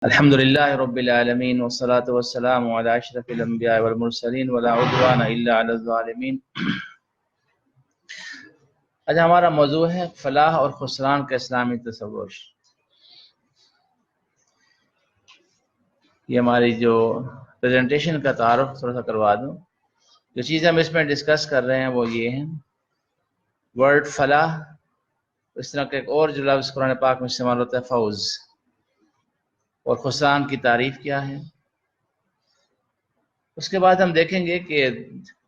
الحمدللہ رب العالمین والصلاة والسلام علی اشرف الانبیاء والمرسلین ولا عدوان الا علی الظالمین۔ آج ہمارا موضوع ہے فلاح اور خسران کا اسلامی تصور۔ یہ ہماری جو پریزنٹیشن کا تعارف تھوڑا سا کروا دوں۔ جو چیزیں ہم اس میں ڈسکس کر رہے ہیں وہ یہ ہیں: ورڈ فلاح، اس طرح کا ایک اور جو لفظ قرآن پاک میں استعمال ہوتا ہے فوز، اور خسران کی تعریف کیا ہے۔ اس کے بعد ہم دیکھیں گے کہ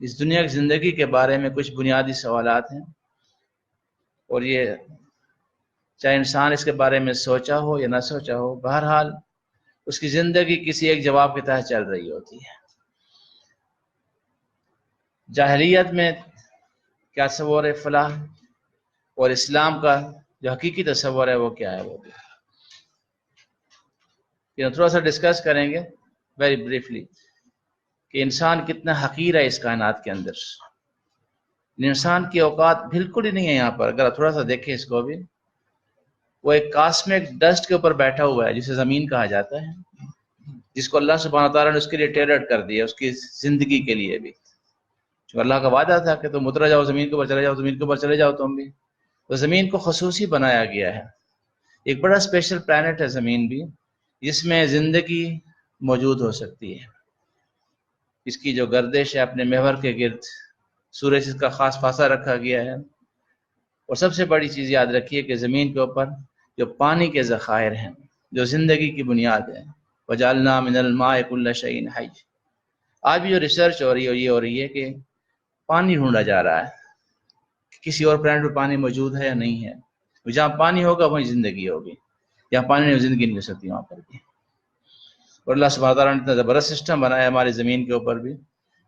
اس دنیا کی زندگی کے بارے میں کچھ بنیادی سوالات ہیں، اور یہ چاہے انسان اس کے بارے میں سوچا ہو یا نہ سوچا ہو، بہرحال اس کی زندگی کسی ایک جواب کے تحت چل رہی ہوتی ہے۔ جاہلیت میں کیا تصور ہے فلاح، اور اسلام کا جو حقیقی تصور ہے وہ کیا ہے، وہ بھی تھوڑا سا ڈسکس کریں گے ویری بریفلی کہ انسان کتنا حقیر ہے اس کائنات کے اندر۔ انسان کی اوقات بالکل ہی نہیں ہے یہاں پر۔ اگر آپ تھوڑا سا دیکھیں اس کو بھی، وہ ایک کاسمک ڈسٹ کے اوپر بیٹھا ہوا ہے جسے زمین کہا جاتا ہے، جس کو اللہ سبحانہ تعالیٰ نے اس کے لیے ٹیلرڈ کر دیا، اس کی زندگی کے لیے بھی۔ چونکہ اللہ کا وعدہ تھا کہ تم اتر جاؤ زمین کے اوپر چلے جاؤ، زمین کے اوپر چلے جاؤ تم بھی، تو زمین کو خصوصی بنایا گیا ہے۔ ایک بڑا اسپیشل پلانٹ ہے زمین بھی، جس میں زندگی موجود ہو سکتی ہے۔ اس کی جو گردش ہے اپنے محور کے گرد، سورج کا خاص فاصلہ رکھا گیا ہے، اور سب سے بڑی چیز یاد رکھیے کہ زمین کے اوپر جو پانی کے ذخائر ہیں، جو زندگی کی بنیاد ہے، وَجَعَلْنَا مِنَ الْمَاءِ كُلَّ شَيْءٍ حَيٍّ۔ آج بھی جو ریسرچ ہو رہی ہے یہ ہو رہی ہے کہ پانی ڈھونڈا جا رہا ہے کہ کسی اور پلانٹ پر پانی موجود ہے یا نہیں ہے۔ جہاں پانی ہوگا وہیں زندگی ہوگی، جہاں پانی نہیں زندگی نہیں ہو سکتی وہاں پر بھی۔ اور اللہ سبحانہ تعالیٰ نے اتنا زبردست سسٹم بنایا ہے ہماری زمین کے اوپر بھی،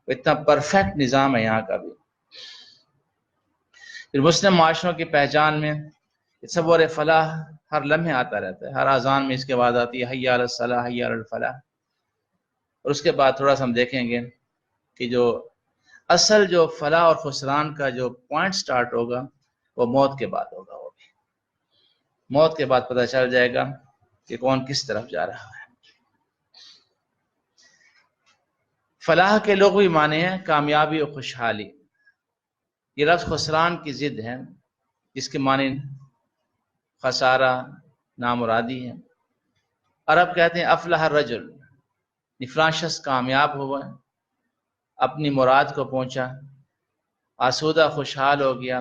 اتنا پرفیکٹ نظام ہے یہاں کا بھی۔ پھر مسلم معاشروں کی پہچان میں تصور فلاح ہر لمحے آتا رہتا ہے، ہر اذان میں اس کے بعد آتی ہے حی علی الصلاح حی علی الفلاح۔ اور اس کے بعد تھوڑا سا ہم دیکھیں گے کہ جو اصل جو فلاح اور خسران کا جو پوائنٹ سٹارٹ ہوگا وہ موت کے بعد ہوگا۔ وہ بھی موت کے بعد پتہ چل جائے گا کہ کون کس طرف جا رہا ہے۔ فلاح کے لغوی معنی ہیں کامیابی اور خوشحالی۔ یہ لفظ خسران کی ضد ہے، جس کے معنی خسارہ، نامرادی ہے۔ عرب کہتے ہیں افلح الرجل، فلاں شخص کامیاب ہوا، اپنی مراد کو پہنچا، آسودہ خوشحال ہو گیا،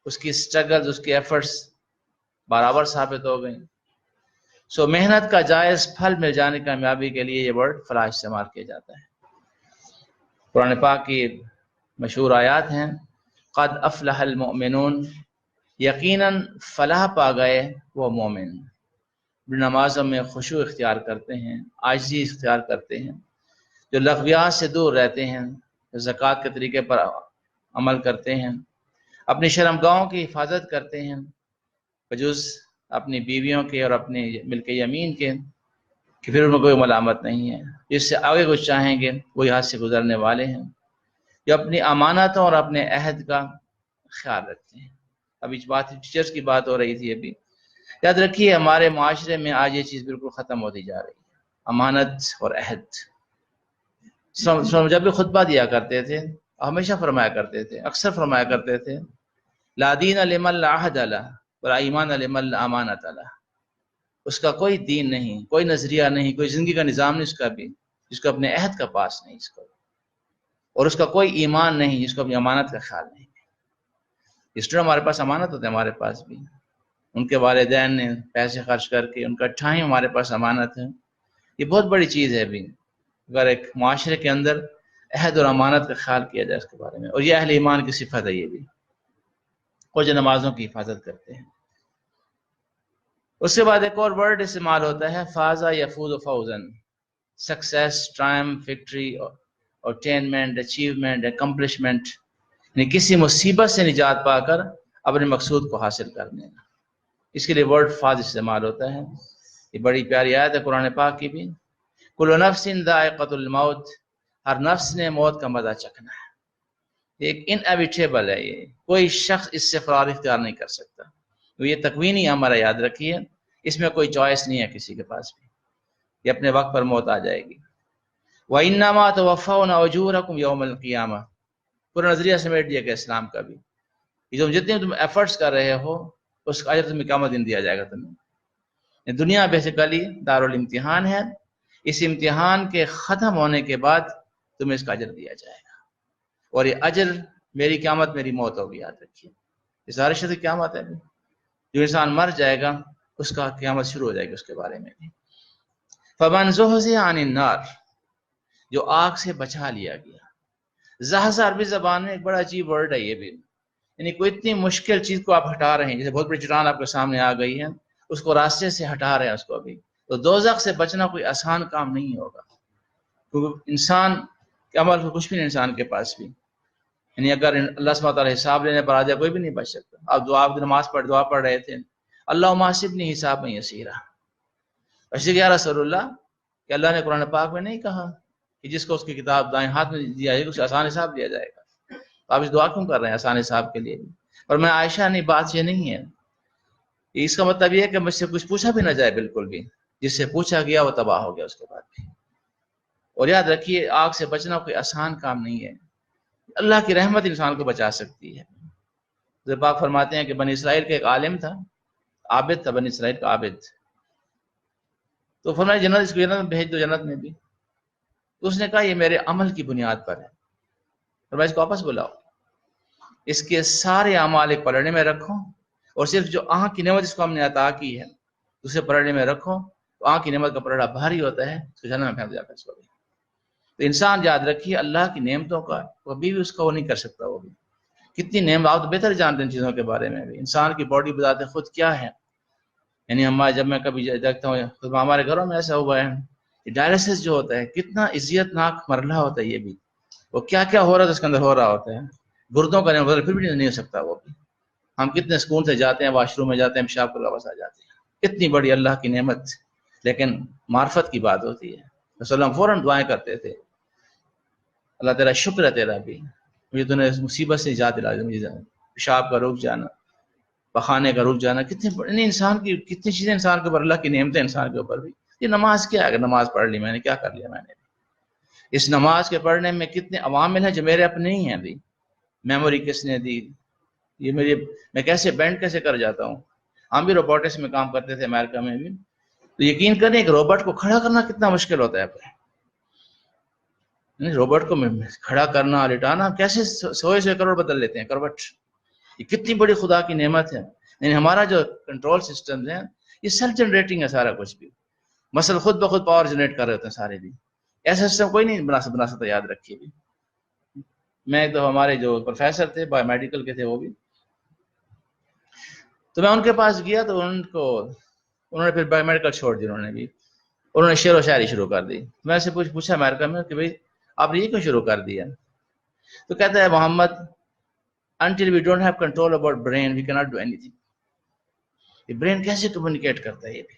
اس کی سٹرگلز، اس کی ایفرٹس برابر ثابت ہو گئیں۔ سو محنت کا جائز پھل مل جانے کامیابی کے لیے یہ ورڈ فلاح استعمال کیا جاتا ہے۔ قرآن پاک کی مشہور آیات ہیں قد افلح المؤمنون، یقیناً فلاح پا گئے وہ مومن، نمازوں میں خشوع اختیار کرتے ہیں، عاجزی اختیار کرتے ہیں، جو لغویات سے دور رہتے ہیں، جو زکوٰۃ کے طریقے پر عمل کرتے ہیں، اپنی شرمگاہوں کی حفاظت کرتے ہیں، بجز اپنی بیویوں کے اور اپنے ملک یمین کے، کہ پھر ان میں کوئی ملامت نہیں ہے، جس سے آگے کچھ چاہیں گے وہی ہاتھ سے گزرنے والے ہیں، جو اپنی امانتوں اور اپنے عہد کا خیال رکھتے ہیں۔ ابھی بات ٹیچرز کی بات ہو رہی تھی ابھی، یاد رکھیے ہمارے معاشرے میں آج یہ چیز بالکل ختم ہوتی جا رہی ہے، امانت اور عہد۔ جب بھی خطبہ دیا کرتے تھے ہمیشہ فرمایا کرتے تھے، اکثر فرمایا کرتے تھے لا دین لمن لا عہد لہ ولا ایمان لمن لا امانۃ لہ۔ اس کا کوئی دین نہیں، کوئی نظریہ نہیں، کوئی زندگی کا نظام نہیں اس کا بھی جس کو اپنے عہد کا پاس نہیں، اس کو، اور اس کا کوئی ایمان نہیں جس کو اپنی امانت کا خیال نہیں۔ اس طرح ہمارے پاس امانت ہوتے ہیں، ہمارے پاس بھی ان کے والدین نے پیسے خرچ کر کے ان کا ٹائم ہمارے پاس امانت ہے۔ یہ بہت بڑی چیز ہے بھی، اگر ایک معاشرے کے اندر عہد اور امانت کا خیال کیا جائے اس کے بارے میں، اور یہ اہل ایمان کی صفت ہے یہ بھی، اور جو نمازوں کی حفاظت کرتے ہیں۔ اس کے بعد ایک اور ورڈ استعمال ہوتا ہے فاز یفوز فوزن، success, triumph, victory, attainment, achievement, accomplishment, یعنی کسی مصیبت سے نجات پا کر اپنے مقصود کو حاصل کرنے کا، اس کے لیے ورڈ فاز استعمال ہوتا ہے۔ یہ بڑی پیاری آیت ہے قرآن پاک کی بھی، کل نفس ذائقۃ الموت، ہر نفس نے موت کا مزہ چکھنا ہے۔ ایک انایویٹیبل ہے، یہ کوئی شخص اس سے فرار اختیار نہیں کر سکتا، تو یہ تکوینی ہمارا یاد رکھیے، اس میں کوئی چوائس نہیں ہے کسی کے پاس بھی۔ یہ اپنے وقت پر موت آ جائے گی. وَإِنَّمَا تُوَفَّوْنَ أُجُورَكُمْ يَوْمَ الْقِيَامَةِ. پورا نظریہ سمیٹ دیا کہ اسلام کا بھی یہ جتنے تم ایفرٹس کر رہے ہو اس کا اجر تمہیں قیامت دن دیا جائے گا تمہیں. دنیا بیسیکلی دارالامتحان ہے. اس امتحان کے ختم ہونے کے بعد تمہیں اس کا اجر دیا جائے گا. اور یہ اجر میری قیامت میری موت ہوگی، یاد رکھیے. یہ ساری شد قیامت ہے. جو انسان مر جائے گا اس کا قیامت شروع ہو جائے گی اس کے بارے میں بھی. فَمَنْ زُحْزِحَ عَنِ النَّارِ، جو آگ سے بچا لیا گیا. زحزح عربی زبان میں ایک بڑا عجیب ورڈ ہے یہ بھی. یعنی کوئی اتنی مشکل چیز کو آپ ہٹا رہے ہیں، جیسے بہت بڑی چٹان آپ کے سامنے آ گئی ہے، اس کو راستے سے ہٹا رہے ہیں اس کو ابھی. تو دوزخ سے بچنا کوئی آسان کام نہیں ہوگا، کیونکہ انسان کے عمل کو کچھ بھی نہیں انسان کے پاس بھی. یعنی اگر اللہ سبحانہ تعالیٰ حساب لینے پر آ جائے کوئی بھی نہیں بچ سکتا. آپ کی نماز دعا پڑھ رہے تھے، اللہم حاسبنی حسابا یسیرا. ایسے کہ یا رسول اللہ کہ اللہ نے قرآن پاک میں نہیں کہا کہ جس کو اس کی کتاب دائیں ہاتھ میں دیا جائے گا اسے آسان حساب دیا جائے گا. تو آپ اس دعا کیوں کر رہے ہیں آسان حساب کے لیے بھی؟ اور میں عائشہ نہیں، بات یہ نہیں ہے. اس کا مطلب یہ ہے کہ مجھ سے کچھ پوچھا بھی نہ جائے بالکل بھی. جس سے پوچھا گیا وہ تباہ ہو گیا اس کے بعد بھی. اور یاد رکھیے آگ سے بچنا کوئی آسان کام نہیں ہے. اللہ کی رحمت انسان کو بچا سکتی ہے. حضرت پاک فرماتے ہیں کہ بنی اسرائیل کا ایک عالم تھا، عابد تھا، بنی اسرائیل کا عابد. تو فرمایا جنت اس کو جنت میں بھیج دو، جنت میں بھی. تو اس نے کہا یہ میرے عمل کی بنیاد پر ہے. فرمایا اس کو واپس بلاؤ، اس کے سارے اعمال ایک پلڑے میں رکھو، اور صرف جو آنکھ کی نعمت اس کو ہم نے عطا کی ہے اسے پلڑے میں رکھو. تو آنکھ کی نعمت کا پلڑا بھاری ہوتا ہے، اس کو جنت میں پھینک جاتا ہے اس کو بھی. تو انسان یاد رکھیے اللہ کی نعمتوں کا کبھی بھی اس کا وہ نہیں کر سکتا. وہ بھی کتنی نعمت، آپ تو بہتر جانتے ہیں ان چیزوں کے بارے میں بھی. انسان کی باڈی بذات خود کیا ہے. یعنی جب میں کبھی دیکھتا ہوں ہمارے گھروں میں ایسا ہوا ہے، ڈائلسس جو ہوتا ہے کتنا عزت ناک مرحلہ ہوتا ہے. یہ بھی وہ کیا کیا ہو رہا ہے اس کے اندر ہو رہا ہوتا ہے. گردوں کا نعمت پھر بھی نہیں ہو سکتا. وہ بھی ہم کتنے سکون سے جاتے ہیں، واش روم میں جاتے ہیں، پیشاب کر واپس آ جاتے ہیں. کتنی بڑی اللہ کی نعمت. لیکن معرفت کی بات ہوتی ہے. رسول اللہ فوراً دعائیں کرتے تھے، اللہ تیرا شکر ہے تیرا بھی، مجھے تو نے مصیبت سے نجات دلا دی، مجھے پیشاب کا رک جانا، پخانے کا رک جانا. کتنے انسان کی کتنی چیزیں انسان کے اوپر، اللہ کی نعمتیں انسان کے اوپر بھی. یہ نماز کیا ہے؟ اگر نماز پڑھ لی میں نے، کیا کر لیا میں نے؟ اس نماز کے پڑھنے میں کتنے عوامل ہیں جو میرے اپنے ہی ہیں بھی. میموری کس نے دی، یہ میں کیسے بینڈ کیسے کر جاتا ہوں. ہم بھی روبوٹکس میں کام کرتے تھے امریکہ میں بھی. تو یقین کریں کہ روبوٹ کو کھڑا کرنا کتنا مشکل ہوتا ہے. روبوٹ کو کھڑا کرنا، لٹانا، کیسے 100 کروڑ بدل لیتے ہیں کروٹ. یہ کتنی بڑی خدا کی نعمت ہے. یعنی ہمارا جو کنٹرول سسٹم ہے یہ سیلف جنریٹنگ ہے سارا کچھ بھی. مثلا خود بخود پاور جنریٹ کر رہے ہوتے ہیں سارے بھی. ایسا سسٹم کوئی نہیں بنا سکتا، یاد رکھیے بھی. میں ایک دفعہ ہمارے جو پروفیسر تھے بایو میڈیکل کے تھے وہ بھی، تو میں ان کے پاس گیا تو انہوں نے پھر بایو میڈیکل چھوڑ دی. انہوں نے شعر و شاعری شروع کر دی. میں سے پوچھا امریکہ میں کہ بھائی آپ نے یہ کیوں شروع کر دیا؟ تو کہتا ہے محمد until we don't have control about brain we cannot do anything. یہ برین کیسے کمیونیکیٹ کرتا ہے؟ یہ بھی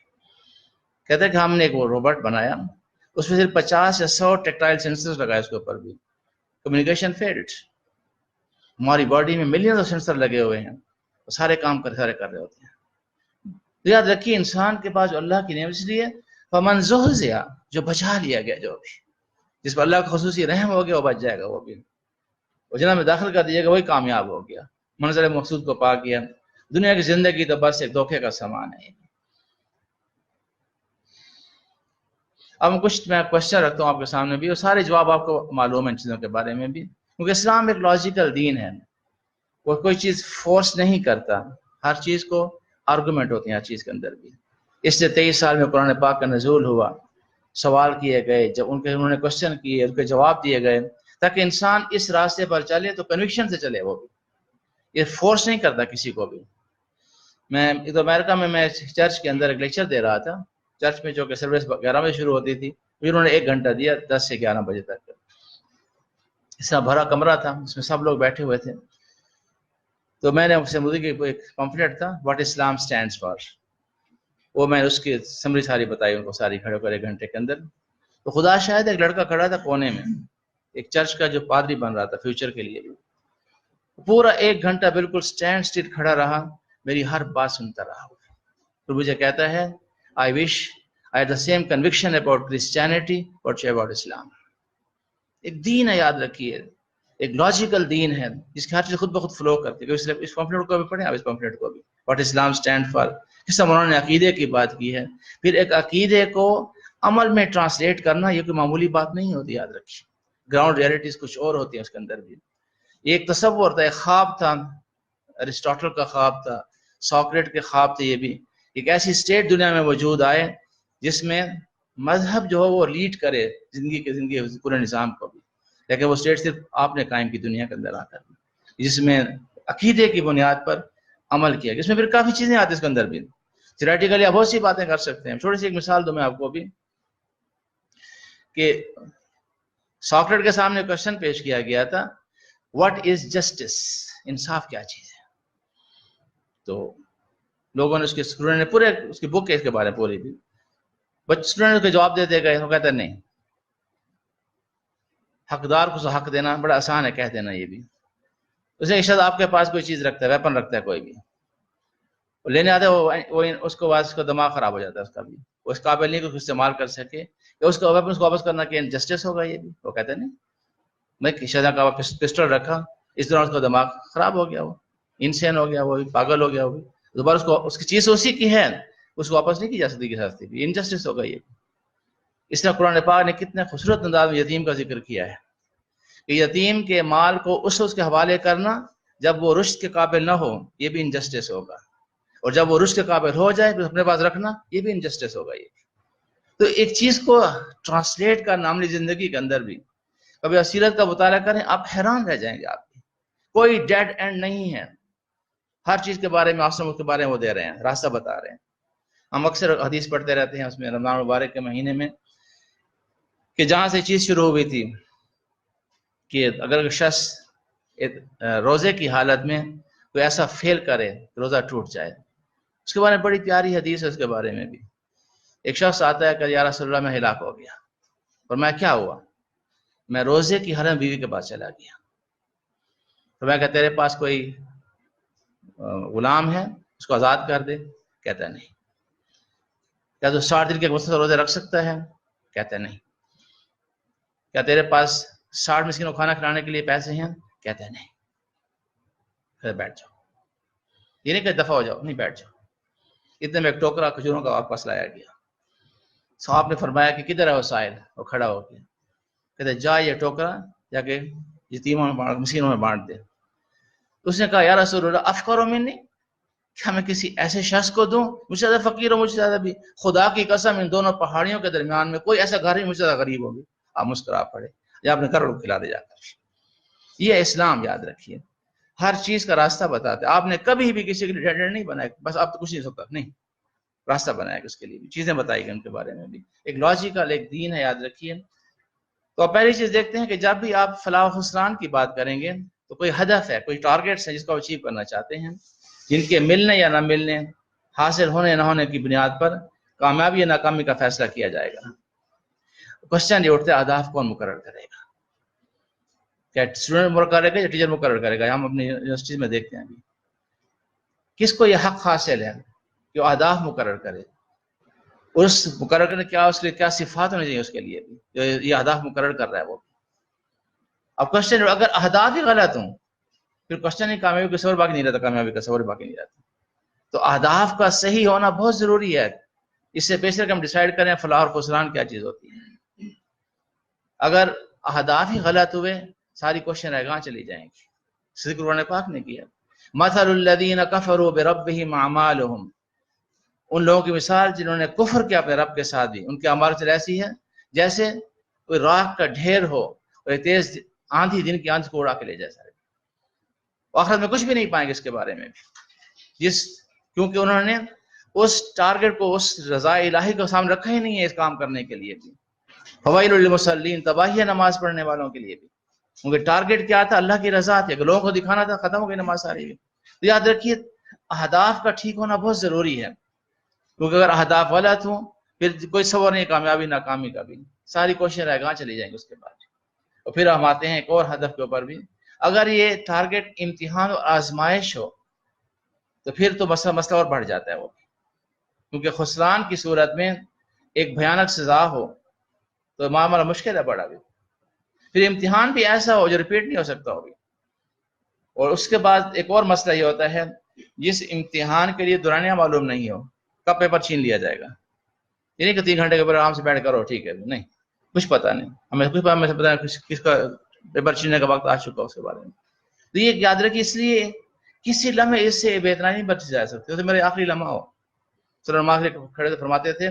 کہتا ہے کہ ہم نے ایک وہ روبوٹ بنایا، اس میں صرف 50 یا 100 ٹیکٹائل سینسرز لگائے اس کے اوپر بھی. Communication field. ہماری باڈی میں ملینز آف سینسر لگے ہوئے ہیں، سارے کام کر رہے ہوتے ہیں. تو یاد رکھیے انسان کے پاس جو اللہ کی نعمت، اس لیے فمن زحزح، جو بچا لیا گیا، جو بھی جس پر اللہ کا خصوصی رحم ہو گیا وہ بچ جائے گا. وہ بھی وہ جنت میں داخل کر دیجیے گا، وہی کامیاب ہو گیا، منزل مقصود کو پا گیا. دنیا کی زندگی تو بس ایک دھوکے کا سامان ہے. اب کچھ میں کوشچن رکھتا ہوں آپ کے سامنے بھی، اور سارے جواب آپ کو معلوم ہیں ان چیزوں کے بارے میں بھی. کیونکہ اسلام ایک لاجیکل دین ہے، وہ کوئی چیز فورس نہیں کرتا. ہر چیز کو آرگومنٹ ہوتی ہیں ہر چیز کے اندر بھی. اس سے 23 سال میں قرآن پاک کا نزول ہوا، سوال کیے گئے، جب انہوں نے کوشچن کیے، ان کے جواب دیے گئے، تاکہ انسان اس راستے پر چلے تو کنوکشن سے چلے. وہ بھی یہ فورس نہیں کرتا کسی کو بھی. میں امریکہ میں چرچ کے اندر ایک لیکچر دے رہا تھا. چرچ میں جو کہ سروس 11 بجے شروع ہوتی تھی، پھر انہوں نے 1 گھنٹہ دیا 10 سے 11 بجے تک. اس طرح بھرا کمرہ تھا، اس میں سب لوگ بیٹھے ہوئے تھے. تو میں نے اسے مودی کی ایک پمفلیٹ تھا واٹ اسلام اسٹینڈس فار، وہ میں اس کی سمری ساری بتائی ان کو، ساری کھڑے کر 1 گھنٹے کے اندر. تو خدا شاید ایک لڑکا کھڑا تھا کونے میں، ایک چرچ کا جو پادری بن رہا تھا فیوچر کے لیے. پورا 1 گھنٹہ بالکل اسٹینڈ اسٹل کھڑا رہا، میری ہر بات سنتا رہا. پھر مجھے کہتا ہے I wish I had the same conviction about Christianity what you about Islam. ایک دین ہے، یاد رکھیے، ایک لاجیکل دین ہے جس کی ہر چیز خود بخود فلو کرتی ہے. اس پمفلیٹ کو بھی پڑھیں آپ، اس پمفلیٹ کو بھی، واٹ اسلام اسٹینڈ فار. اس طرح انہوں نے عقیدے کی بات کی ہے. پھر ایک عقیدے کو عمل میں ٹرانسلیٹ کرنا یہ کوئی معمولی بات نہیں ہوتی، یاد رکھیے. گراؤنڈ ریئلٹیز کچھ اور ہوتی ہیں اس کے اندر بھی. یہ ایک تصور تھا، ایک خواب تھا، ارسطاٹل کا خواب تھا، سوکریٹ کے خواب تھے. یہ بھی ایک ایسی اسٹیٹ دنیا میں وجود آئے جس میں مذہب جو ہو وہ لیڈ کرے زندگی پورے نظام کو بھی. لیکن وہ اسٹیٹ صرف آپ نے قائم کی دنیا کے اندر آ کر، جس میں عقیدے کی بنیاد پر عمل کیا. اس میں پھر کافی چیزیں آتی ہیں اس کے اندر بھی. تھیوریٹیکلی آپ بہت سی باتیں کر سکتے ہیں. چھوٹی سی ایک مثال دوں میں آپ کو بھی کہ سوکریٹ کے سامنے کوشچن پیش کیا گیا تھا، واٹ از جسٹس؟ انصاف کیا چیز ہے؟ تو لوگوں نے اسٹوڈنٹ نے پورے اس کی بک ہے اس کے بارے میں پوری بھی، بٹ اسٹوڈنٹ کے جواب دیتے گئے. وہ کہتا نہیں، حقدار کو حق دینا بڑا آسان ہے، کہہ دینا. یہ بھی اسے شاید آپ کے پاس کوئی چیز رکھتا ہے، ویپن رکھتا ہے کوئی بھی، وہ لینے آتا ہے، وہ اس کو بعد اس کا دماغ خراب ہو جاتا ہے. اس کا بھی وہ اس قابل نہیں کہ استعمال کر سکے، کہ اس کا ویپن اس کو واپس کرنا کہ انجسٹس ہوگا. یہ بھی وہ کہتا ہے نہیں، میں شاید کا پسٹل رکھا، اس دوران اس کا دماغ خراب ہو گیا، وہ انسین ہو گیا، وہ پاگل ہو گیا. وہ دوبارہ اس کی چیز اسی کی ہے، اس کو واپس نہیں کی جا سکتی کے ساتھ بھی، انجسٹس ہوگا. یہ اس طرح قرآن پاک نے کتنے خوبصورت انداز میں یتیم کا ذکر کیا ہے کہ یتیم کے مال کو اس کے حوالے کرنا جب وہ رشد کے قابل نہ ہو، یہ بھی انجسٹس ہوگا. اور جب وہ رشد کے قابل ہو جائے پھر اپنے پاس رکھنا، یہ بھی انجسٹس ہوگا. یہ تو ایک چیز کو ٹرانسلیٹ کرنا عملی زندگی کے اندر بھی. کبھی اسیرت کا مطالعہ کریں، آپ حیران رہ جائیں گے. آپ کی کوئی ڈیڈ اینڈ نہیں ہے. ہر چیز کے بارے میں آسم کے بارے میں وہ دے رہے ہیں، راستہ بتا رہے ہیں. ہم اکثر حدیث پڑھتے رہتے ہیں اس میں رمضان مبارک کے مہینے میں، کہ جہاں سے چیز شروع ہوئی تھی کہ اگر شخص روزے کی حالت میں کوئی ایسا فیل کرے روزہ ٹوٹ جائے، اس کے بارے میں بڑی پیاری حدیث ہے. اس کے بارے میں بھی ایک شخص آتا ہے کہ یا رسول اللہ میں ہلاک ہو گیا. اور میں کیا ہوا؟ میں روزے کی حالت میں بیوی کے پاس چلا گیا. تو میں کہا تیرے پاس کوئی غلام ہے اس کو آزاد کر دے؟ کہتا ہے نہیں. کیا تو 60 دن کے مسلسل روزے رکھ سکتا ہے؟ کہتا ہے نہیں. کیا تیرے پاس 60 مسکینوں کو کھانا کھلانے کے لیے پیسے ہیں؟ کہتا ہے نہیں. پھر بیٹھ جاؤ، یہ نہیں کہ دفعہ ہو جاؤ، نہیں بیٹھ جاؤ. اتنے میں ایک ٹوکرا کھجوروں کا آپ پاس لایا گیا. صاحب نے فرمایا کہ کدھر ہے وہ سائل؟ وہ کھڑا ہو گیا. کہتے جا یہ ٹوکرا جا کے یتیموں میں مسکینوں میں بانٹ دے. اس نے کہا یا رسول اللہ افقر منی، کیا میں کسی ایسے شخص کو دوں مجھ سے زیادہ فقیر ہو، مجھ سے زیادہ بھی؟ خدا کی قسم ان دونوں پہاڑیوں کے درمیان میں کوئی ایسا گھر ہی مجھ سے زیادہ غریب ہوگی. آپ مسکرا پڑے، یا اپنے گھر کو کھلا دے جا کر. یہ اسلام، یاد رکھیے، ہر چیز کا راستہ بتاتے. آپ نے کبھی بھی کسی کے لیے ڈیڈ نہیں بنایا بس آپ تو کچھ نہیں سکتا، نہیں، راستہ بنایا گا اس کے لیے بھی، چیزیں بتائی گئی ان کے بارے میں بھی. ایک لاجیکل ایک دین ہے، یاد رکھیے. تو آپ پہلی چیز دیکھتے ہیں کہ جب بھی آپ فلاح و خسران کی بات کریں گے تو کوئی ہدف ہے، کوئی ٹارگیٹس ہیں جس کو اچیو کرنا چاہتے ہیں، جن کے ملنے یا نہ ملنے، حاصل ہونے نہ ہونے کی بنیاد پر کامیابی یا ناکامی کا فیصلہ کیا جائے گا. کوشچن یہ اٹھتے ہے اہداف کون مقرر کرے گا؟ کیا اسٹوڈنٹ مقرر کرے گا یا ٹیچر مقرر کرے گا؟ ہم اپنی یونیورسٹیز میں دیکھتے ہیں ابھی کس کو یہ حق حاصل ہے کہ وہ اہداف مقرر کرے. اس مقرر کرنے کیا اس کے لیے کیا صفات ہونی چاہیے اس کے لیے بھی جو یہ اہداف مقرر کر رہا ہے وہ. اب کوشچن اگر اہداف ہی غلط ہوں پھر کوشچن ہی کامیابی کا تصور باقی نہیں رہتا، کامیابی کا تصور باقی نہیں رہتا. تو اہداف کا صحیح ہونا بہت ضروری ہے. اس سے پیش کر کے ہم ڈیسائیڈ کریں فلاح اور خسران کیا چیز ہوتی ہے. اگر اہداف ہی غلط ہوئے ساری کوشچن رہ گاں چلی جائیں گی. ذکر قرآن پاک نے کیا مثل الذین کفروا بربہم اعمالہم، ان لوگوں کی مثال جنہوں نے کفر کیا اپنے رب کے ساتھ بھی، ان کے اعمال سے ایسی ہے جیسے کوئی راکھ کا ڈھیر ہو اور تیز آندھی دن کی آندھی کو اڑا کے لے جائے سارے. آخرت میں کچھ بھی نہیں پائیں گے اس کے بارے میں بھی، کیونکہ انہوں نے اس ٹارگٹ کو، اس رضا الہی کو سامنے رکھا ہی نہیں ہے اس کام کرنے کے لیے بھی. فویل للمصلین، تباہی ہے نماز پڑھنے والوں کے لیے بھی. کیونکہ ٹارگٹ کیا تھا؟ اللہ کی رضا تھی، اگر لوگوں کو دکھانا تھا ختم ہو گئی نماز ساری. تو یاد رکھیے اہداف کا ٹھیک ہونا بہت ضروری ہے، کیونکہ اگر اہداف غلط ہوں پھر کوئی صور نہیں کامیابی ناکامی کا بھی، ساری کوششیں رہ گاں چلی جائیں گی اس کے بعد. اور پھر ہم آتے ہیں ایک اور ہدف کے اوپر بھی. اگر یہ ٹارگٹ امتحان اور آزمائش ہو تو پھر تو مسئلہ اور بڑھ جاتا ہے وہ، کیونکہ خسران کی صورت میں ایک بھیانک سزا ہو تو معاملہ مشکل ہے بڑا بھی. پھر امتحان بھی ایسا ہو جو ریپیٹ نہیں ہو سکتا ہوگی. اور اس کے بعد ایک اور مسئلہ یہ ہوتا ہے جس امتحان کے لیے دورانیہ معلوم نہیں ہو کب پیپر چھین لیا جائے گا. یہ نہیں کہ 3 گھنٹے کے اوپر آرام سے بیٹھ کرو ٹھیک ہے, نہیں, کچھ پتہ نہیں, ہمیں کچھ پتہ نہیں کس کا پیپر چھیننے کا وقت آ چکا اس کے بارے میں. تو یہ یاد رکھیے, اس لیے کسی لمحے اس سے بے اطمینانی بچ جا سکتے. تو میرے آخری لمحہ ہو, صلی اللہ علیہ وسلم کھڑے فرماتے تھے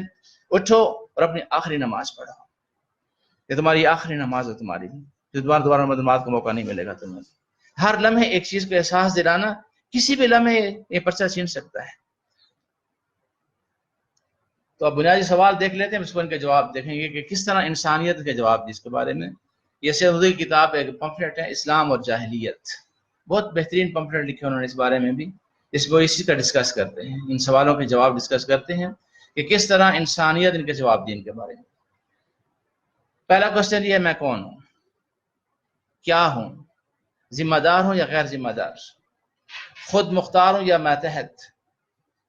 اٹھو اور اپنی آخری نماز پڑھو, یہ تمہاری آخری نماز ہے تمہاری, جو دوبارہ نماز کا موقع نہیں ملے گا تمہیں. ہر لمحے ایک چیز کو احساس دلانا, کسی بھی لمحے یہ پرچہ چھین سکتا ہے. تو اب بنیادی سوال دیکھ لیتے ہیں, اس کو ان کے جواب دیکھیں گے کہ کس طرح انسانیت کے جواب دی اس کے بارے میں. یہ سید قطب کی کتاب ایک پمفلٹ ہے, اسلام اور جاہلیت, بہت بہترین پمفلٹ لکھے انہوں نے اس بارے میں بھی. اس کو اسی کا ڈسکس کرتے ہیں, ان سوالوں کے جواب ڈسکس کرتے ہیں کہ کس طرح انسانیت ان کے جواب دی ان کے بارے میں. پہلا کوشچن یہ ہے, میں کون ہوں, کیا ہوں, ذمہ دار ہوں یا غیر ذمہ دار, خود مختار ہوں یا ماتحت,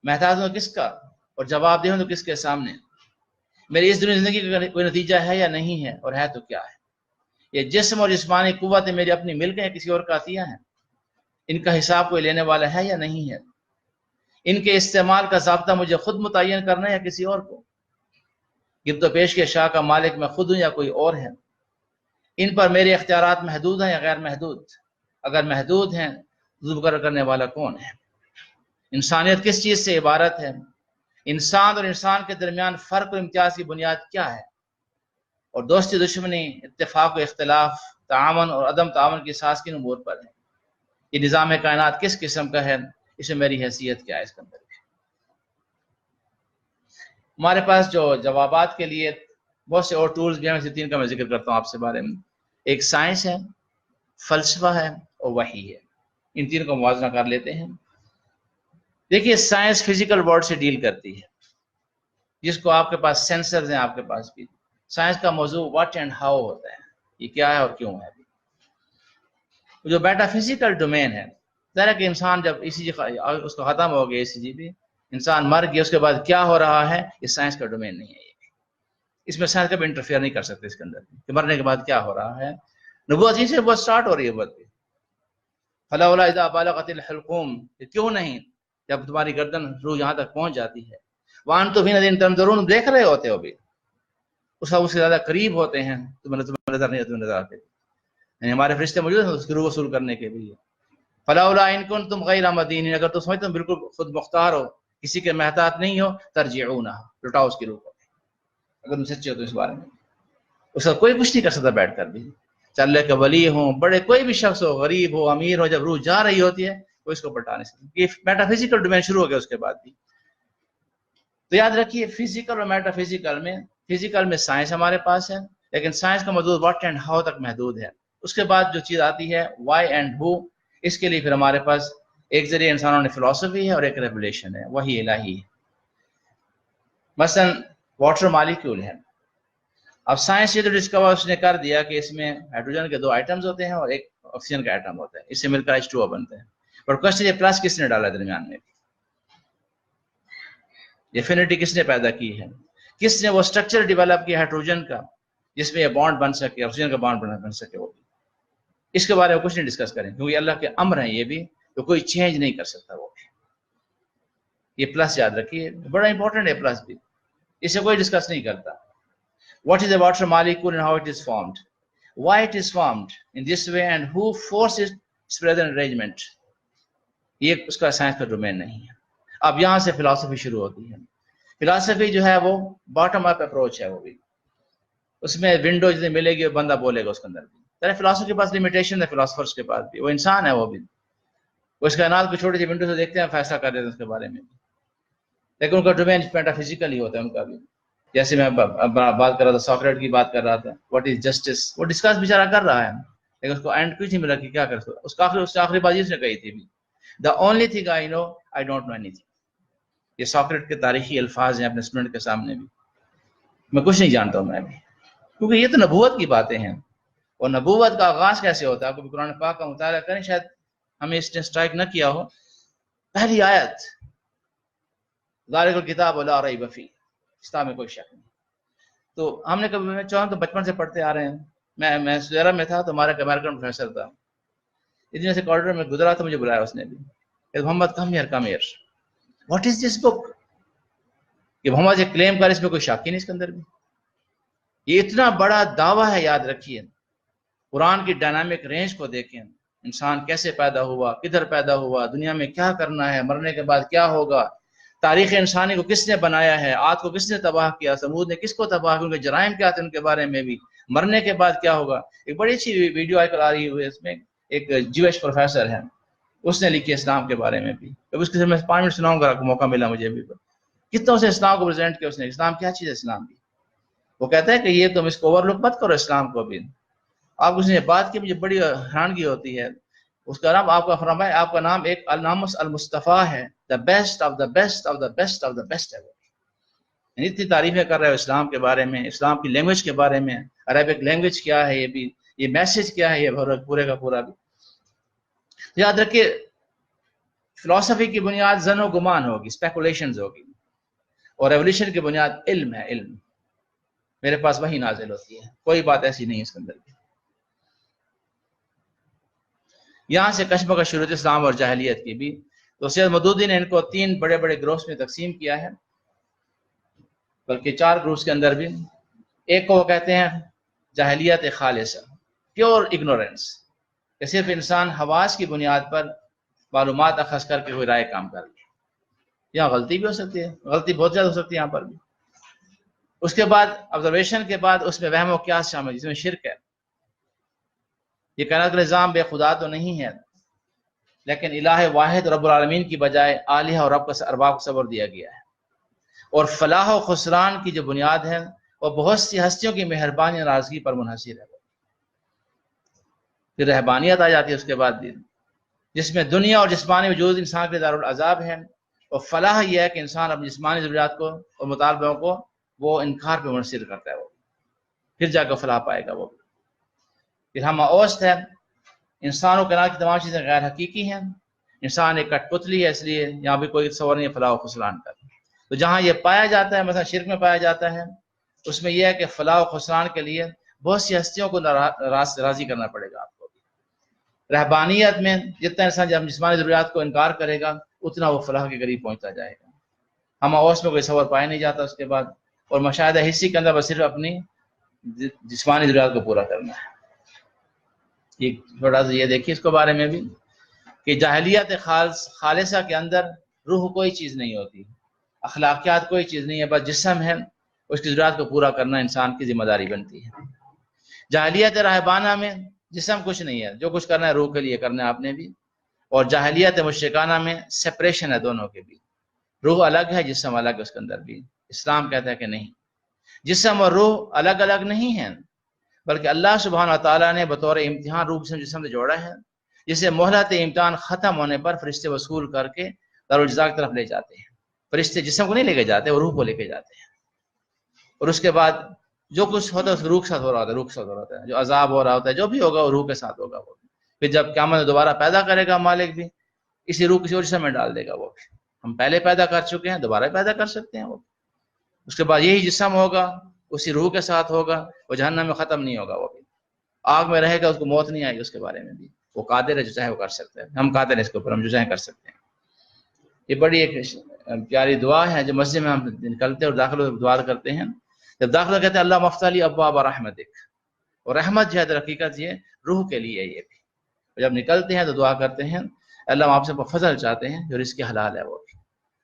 محتاج ہوں کس کا اور جواب دہ ہوں تو کس کے سامنے, میری اس دنیا زندگی کا کوئی نتیجہ ہے یا نہیں ہے, اور ہے تو کیا ہے, یہ جسم اور جسمانی قوت میری اپنی مل گئے کسی اور کا عطیہ ہیں, ان کا حساب کوئی لینے والا ہے یا نہیں ہے, ان کے استعمال کا ضابطہ مجھے خود متعین کرنا ہے یا کسی اور کو, گرد و پیش کے شاہ کا مالک میں خود ہوں یا کوئی اور ہے, ان پر میرے اختیارات محدود ہیں یا غیر محدود, اگر محدود ہیں تو مقرر کرنے والا کون ہے, انسانیت کس چیز سے عبارت ہے, انسان اور انسان کے درمیان فرق و امتیاز کی بنیاد کیا ہے, اور دوستی دشمنی, اتفاق و اختلاف, تعاون اور عدم تعاون کی اساس کن امور پر ہے, یہ نظام کائنات کس قسم کا ہے, اس میں میری حیثیت کیا ہے. اس کے اندر ہمارے پاس جو جوابات کے لیے بہت سے اور ٹولز بھی ہیں, 3 کا میں ذکر کرتا ہوں آپ سے بارے میں. ایک سائنس ہے, فلسفہ ہے اور وحی ہے. ان 3 کو موازنہ کر لیتے ہیں. دیکھیے سائنس فزیکل ورلڈ سے ڈیل کرتی ہے, جس کو آپ کے پاس سینسرز ہیں, آپ کے پاس بھی سائنس کا موضوع واٹ اینڈ ہاؤ ہوتا ہے, یہ کیا ہے اور کیوں ہے. جو میٹا فزیکل ڈومین ہے, ظاہر ہے کہ انسان جب ECG اس کو ختم ہو گیا, ECG بھی انسان مر گیا, اس کے بعد کیا ہو رہا ہے یہ سائنس کا ڈومین نہیں ہے. اس میں سائنس کبھی انٹرفیئر نہیں کر سکتے اس کے اندر کہ مرنے کے بعد کیا ہو رہا ہے. نبوت سے نبوت سٹارٹ ہو رہی ہے, نبوت بھی فلولا اذا بالغت الحلقوم, کیوں نہیں جب تمہاری گردن روح یہاں تک پہنچ جاتی ہے, وانتم حینئذ تنظرون, دیکھ رہے ہوتے ہو بھی, اس سے زیادہ قریب ہوتے ہیں, تمہیں نظر نہیں, تمہیں نظر آتے, یعنی ہمارے فرشتے موجود ہیں اس کی روح وصول کرنے کے لیے. فلولا ان کنتم غیر مدینین, اگر تم سمجھتے ہو بالکل خود مختار ہو, کسی کے محتاط نہیں ہو, ترجعونہ, لٹاؤ اس کی روح کو, اگر تم سچے ہو تو اس بارے میں. اس کا کوئی کچھ نہیں کر سکتا بیٹھ کر بھی, چاہے اللہ کے ولی ہوں, بڑے کوئی بھی شخص ہو, غریب ہو, امیر ہو, جب روح جا رہی ہوتی ہے وہ اس کو پلٹا نہیں سکتا. یہ میٹا فزیکل ڈومین شروع ہو گیا اس کے بعد بھی. تو یاد رکھیے فزیکل اور میٹا فزیکل میں سائنس ہمارے پاس ہے, لیکن سائنس کا محدود واٹ اینڈ ہاؤ تک محدود ہے. اس کے بعد جو چیز آتی ہے وائی اینڈ ہو, اس کے لیے پھر ہمارے پاس ایک ذریعے انسانوں نے فلسفی ہے اور ایک ریولیشن ہے, وہی الہی ہے. مثلا واٹر مالیکیول ہے, اب سائنس یہ تو ڈسکور اس نے کر دیا کہ اس میں ہائیڈروجن کے 2 آئٹمز ہوتے ہیں اور ایک آکسیجن کا ایٹم ہوتا ہے, اس سے مل کر H2O بنتے ہیں. اور کوشچن یہ پلس کس نے ڈالا درمیان میں, ڈیفینیٹی کس نے پیدا کی ہے, کس نے وہ اسٹرکچر ڈیولپ کیا ہائیڈروجن کا جس میں یہ بانڈ بن سکے, آکسیجن کا بانڈ بن سکے. وہ بھی اس کے بارے میں کچھ نہیں ڈسکس کریں کیونکہ اللہ کے امر ہیں یہ بھی, تو کوئی چینج نہیں کر سکتا. وہ بھی یہ پلس یاد رکھیے, بڑا امپورٹنٹ ہے پلس بھی, اسے کوئی ڈسکس نہیں کرتا. What is a water molecule and how it is formed? Why it is formed in this way and who forces its present arrangement? یہ اس کا سائنس کا ڈومین نہیں ہے. اب یہاں سے فلسفی شروع ہوتی ہے. فلسفی جو ہے وہ باٹم اپ اپروچ ہے, وہ بھی اس میں ونڈو جتنی ملے گی بندہ بولے گا اس کے اندر بھی. فلسفی کے پاس لمیٹیشن ہے, فلاسفرس کے پاس بھی, وہ انسان ہے, وہ بھی وہ اس کائنات کو چھوٹی سی ونڈو سے دیکھتے ہیں, فیصلہ کر دیتے ہیں اس کے بارے میں بھی, لیکن ان کا ڈومین میٹا فزیکل ہی ہوتا ہے ان کا بھی. جیسے میں بات کر رہا تھا, ساکریٹ کی بات کر رہا تھا, واٹ از جسٹس, وہ ڈسکس بیچارہ کر رہا ہے, لیکن اس کو اینڈ کچھ نہیں ملا کہ کیا کر سکتا. اس کا آخری بات اس نے کہی تھی بھی, the only thing I know I don't know anything. یہ ساکریٹ کے تاریخی الفاظ ہیں اپنے اسٹوڈنٹ کے سامنے بھی, میں کچھ نہیں جانتا ہوں میں بھی, کیونکہ یہ تو نبوت کی باتیں ہیں. اور نبوت کا آغاز کیسے ہوتا ہے, آپ کو قرآن پاک کا مطالعہ کریں, شاید ہمیں اس نے اسٹرائک نہ کیا ہو. پہلی آیت, ذالک الکتاب لا ریب فیہ, کتاب میں کوئی شک نہیں, تو ہم نے کبھی میں چاہوں تو بچپن سے پڑھتے آ رہے ہیں، میں سویرا میں تھا تو ہمارا ایک امریکن پروفیسر تھا، اتنے سے کارڈر میں گزرا تو مجھے بلایا اس نے بھی کہ محمد کم ہیئر واٹ از دس بک، کہ محمد یہ کلیم کر، اس میں کوئی شک ہی نہیں اس کے اندر بھی، یہ اتنا بڑا دعویٰ ہے، یاد رکھیے قرآن کی ڈائنامک رینج کو دیکھیں، انسان کیسے پیدا ہوا، کدھر پیدا ہوا، دنیا میں کیا کرنا ہے، مرنے کے بعد کیا ہوگا، تاریخ انسانی کو کس نے بنایا ہے، عاد کو کس نے تباہ کیا، سمود نے کس کو تباہ کیا، ان کے جرائم کیا تھے ان کے بارے میں بھی، مرنے کے بعد کیا ہوگا۔ ایک بڑی اچھی ویڈیو آج کل آ رہی ہوئی ہے، اس میں ایک جیوش پروفیسر ہے، اس نے لکھی اسلام کے بارے میں بھی، اب اس کے میں 5 منٹ سناؤں گا، موقع ملا مجھے بھی، کتنا اسے اسلام کو پریزنٹ کیا اس نے، اسلام کیا چیز ہے اسلام بھی، وہ کہتا ہے کہ یہ تم اس کو اوور لک مت کرو اسلام کو بھی۔ آپ اس نے بات کی، مجھے بڑی حیرانگی ہوتی ہے، اس کا نام آپ کا فرمایا، آپ کا نام ایک النامس المصطفیٰ ہے، the best of the best of the best of the best ہے، یعنی اتنی تعریفیں کر رہے ہو اسلام کے بارے میں، اسلام کی لینگویج کے بارے میں، عربک لینگویج کیا ہے، یہ بھی یہ میسج کیا ہے، یہ پورے کا پورا بھی۔ یاد رکھیے فلسفی کی بنیاد ظن و گمان ہوگی، اسپیکولیشنز ہوگی، اور ریولیوشن کی بنیاد علم ہے، علم، میرے پاس وہی نازل ہوتی ہے، کوئی بات ایسی نہیں اس کے اندر بھی۔ یہاں سے کشمکش شروع ہوئی اسلام اور جاہلیت کی بھی، تو سید مودودی نے ان کو 3 بڑے بڑے گروپس میں تقسیم کیا ہے، بلکہ 4 گروپس کے اندر بھی۔ ایک کو وہ کہتے ہیں جاہلیت خالصہ، پیور اگنورینس، کہ صرف انسان حواس کی بنیاد پر معلومات اخذ کر کے کوئی رائے کام کر لے، یہاں غلطی بھی ہو سکتی ہے، غلطی بہت زیادہ ہو سکتی ہے یہاں پر بھی۔ اس کے بعد آبزرویشن کے بعد اس میں وہم و قیاس شامل، جس میں شرک ہے، یہ کائنات نظام بے خدا تو نہیں ہے، لیکن الہ واحد رب العالمین کی بجائے آلہہ اور رب کا ارباب کو صبر دیا گیا ہے، اور فلاح و خسران کی جو بنیاد ہے وہ بہت سی ہستیوں کی مہربانی اور ناراضگی پر منحصر ہے۔ پھر رہبانیت آ جاتی ہے اس کے بعد بھی، جس میں دنیا اور جسمانی وجود انسان کے دارالعذاب ہے، اور فلاح یہ ہے کہ انسان اپنی جسمانی ضروریات کو اور مطالبوں کو وہ انکار پہ منحصر کرتا ہے، وہ پھر جا کر فلاح پائے گا وہ۔ پھر ہم اوسط ہے، انسانوں کے کی تمام چیزیں غیر حقیقی ہیں، انسان ایک کٹ پتلی ہے، اس لیے یہاں بھی کوئی تصور نہیں ہے فلاح و خسران کا۔ تو جہاں یہ پایا جاتا ہے، مثلا شرک میں پایا جاتا ہے، اس میں یہ ہے کہ فلاح و خسران کے لیے بہت سی ہستیوں کو راضی کرنا پڑے گا آپ کو۔ رہبانیت میں جتنا انسان جب جسمانی ضروریات کو انکار کرے گا اتنا وہ فلاح کے قریب پہنچتا جائے گا۔ ہم اوس میں کوئی تصور پایا نہیں جاتا اس کے بعد، اور مشاہدہ حصی کے اندر بس صرف اپنی جسمانی ضروریات کو پورا کرنا ہے۔ تھوڑا سا یہ دیکھیے اس کے بارے میں بھی کہ جاہلیت خالصہ کے اندر روح کوئی چیز نہیں ہوتی، اخلاقیات کوئی چیز نہیں ہے، بس جسم ہے، اس کی ضروریات کو پورا کرنا انسان کی ذمہ داری بنتی ہے۔ جاہلیت راہبانہ میں جسم کچھ نہیں ہے، جو کچھ کرنا ہے روح کے لیے کرنا ہے آپ نے بھی، اور جاہلیت مشرکانہ میں سپریشن ہے دونوں کے بھی، روح الگ ہے جسم الگ ہے اس کے اندر بھی۔ اسلام کہتا ہے کہ نہیں، جسم اور روح الگ الگ نہیں ہیں، بلکہ اللہ سبحانہ و تعالیٰ نے بطور امتحان روح جسم سے جوڑا ہے، جسے مہلت امتحان ختم ہونے پر فرشتے وصول کر کے دارالجزا کی طرف لے جاتے ہیں۔ فرشتے جسم کو نہیں لے کے جاتے، وہ روح کو لے کے جاتے ہیں، اور اس کے بعد جو کچھ ہوتا ہے اس روح کے ساتھ ہو رہا ہوتا ہے، روح کے ساتھ ہو رہا ہوتا ہے، جو عذاب ہو رہا ہوتا ہے، جو بھی ہوگا وہ روح کے ساتھ ہوگا۔ وہ پھر جب قیامت دوبارہ پیدا کرے گا مالک بھی، اسی روح کسی اور جسم میں ڈال دے گا وہ بھی۔ ہم پہلے پیدا کر چکے ہیں، دوبارہ پیدا کر سکتے ہیں وہ۔ اس کے بعد یہی جسم ہوگا، اسی روح کے ساتھ ہوگا، وہ جہنم میں ختم نہیں ہوگا، وہ بھی آگ میں رہے گا، اس کو موت نہیں آئے گی۔ اس کے بارے میں بھی وہ قادر ہے، جو چاہے وہ کر سکتا ہے، ہم قادر ہیں اس کے اوپر، ہم جو چاہیں کر سکتے ہیں۔ یہ بڑی ایک پیاری دعا ہے جو مسجد میں ہم نکلتے اور داخل دعا کرتے ہیں، جب داخلہ کہتے ہیں اللہ مفتح لی ابواب رحمتک، اور رحمت جو ہے در حقیقت یہ روح کے لیے یہ بھی، اور جب نکلتے ہیں تو دعا کرتے ہیں اللہ ہم آپ سے فضل چاہتے ہیں جو رزق حلال ہے وہ بھی۔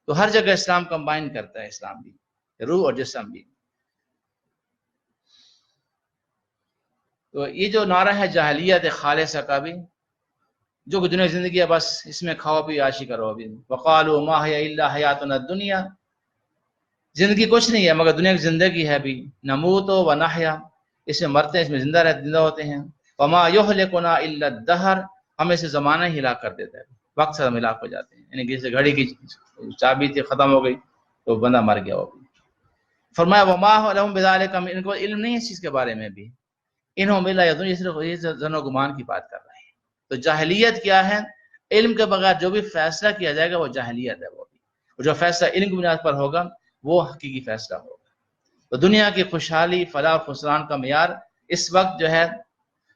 تو ہر جگہ اسلام کمبائن کرتا ہے، اسلام بھی روح اور جسم بھی۔ تو یہ جو نعرہ ہے جاہلیت خالصہ کا بھی، جو کہ دنیا کی زندگی ہے بس اس میں کھاؤ پی عاشی کرو بھی، وقالوا ما هي الا حیاتنا الدنیا، زندگی کچھ نہیں ہے مگر دنیا کی زندگی ہے بھی، نموت و نحیا، اس میں مرتے ہیں، اس میں زندہ ہوتے ہیں، وما یہلکنا الا الدہر، ہمیں سے زمانہ ہی ہلاک کر دیتا ہے، وقت سے ہم ہلاک ہو جاتے ہیں، یعنی جیسے گھڑی کی چابی تھی ختم ہو گئی تو بندہ مر گیا وہ بھی۔ فرمایا وما لهم بذلک، ان کو علم نہیں ہے اس چیز کے بارے میں بھی، انہوں بلا یظن، یہ صرف ظن و گمان کی بات کر رہے ہیں۔ تو جاہلیت کیا ہے؟ علم کے بغیر جو بھی فیصلہ کیا جائے گا وہ جاہلیت ہے وہ بھی، اور جو فیصلہ علم کی بنیاد پر ہوگا وہ حقیقی فیصلہ ہوگا۔ تو دنیا کی خوشحالی، فلاح اور خسران کا معیار اس وقت جو ہے،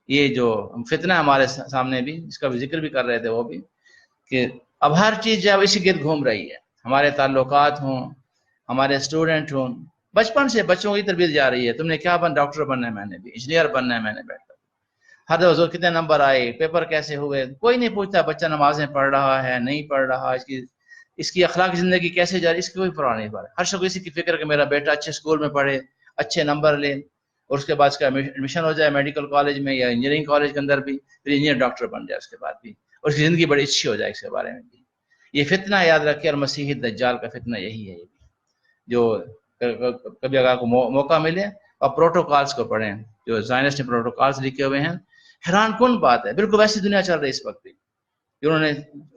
یہ جو فتنہ ہمارے سامنے بھی، اس کا بھی ذکر بھی کر رہے تھے وہ بھی، کہ اب ہر چیز جو ہے اسی گرد گھوم رہی ہے. ہمارے تعلقات ہوں، ہمارے اسٹوڈنٹ ہوں، بچپن سے بچوں کی تربیت جا رہی ہے. تم نے کیا بننا؟ ڈاکٹر بننا ہے میں نے بھی، انجینئر بننا ہے میں نے بیٹھ کر. ہر روز کتنے نمبر آئے، پیپر کیسے ہوئے، کوئی نہیں پوچھتا بچہ نمازیں پڑھ رہا ہے نہیں پڑھ رہا، اس کی اخلاقی زندگی کیسے جا رہی، اس کی کوئی پرواہ نہیں پڑ. ہر شخص اسی کی فکر کہ میرا بیٹا اچھے اسکول میں پڑھے، اچھے نمبر لے، اور اس کے بعد اس کا ایڈمیشن ہو جائے میڈیکل کالج میں یا انجینئرنگ کالج کے اندر بھی، پھر انجینئر ڈاکٹر بن جائے اس کے بعد بھی، اور اس کی زندگی بڑی اچھی ہو جائے اس کے بارے میں بھی. یہ فتنہ یاد رکھے، اور مسیح دجال کا فتنہ یہی ہے. جو کبھی اگر آپ کو موقع ملے اور پروٹوکالز کو پڑھیں، جو زائنسٹ نے پروٹوکالز لکھے ہوئے ہیں، حیران کن بات ہے، بالکل ویسی دنیا چل رہی ہے اس وقت بھی. انہوں نے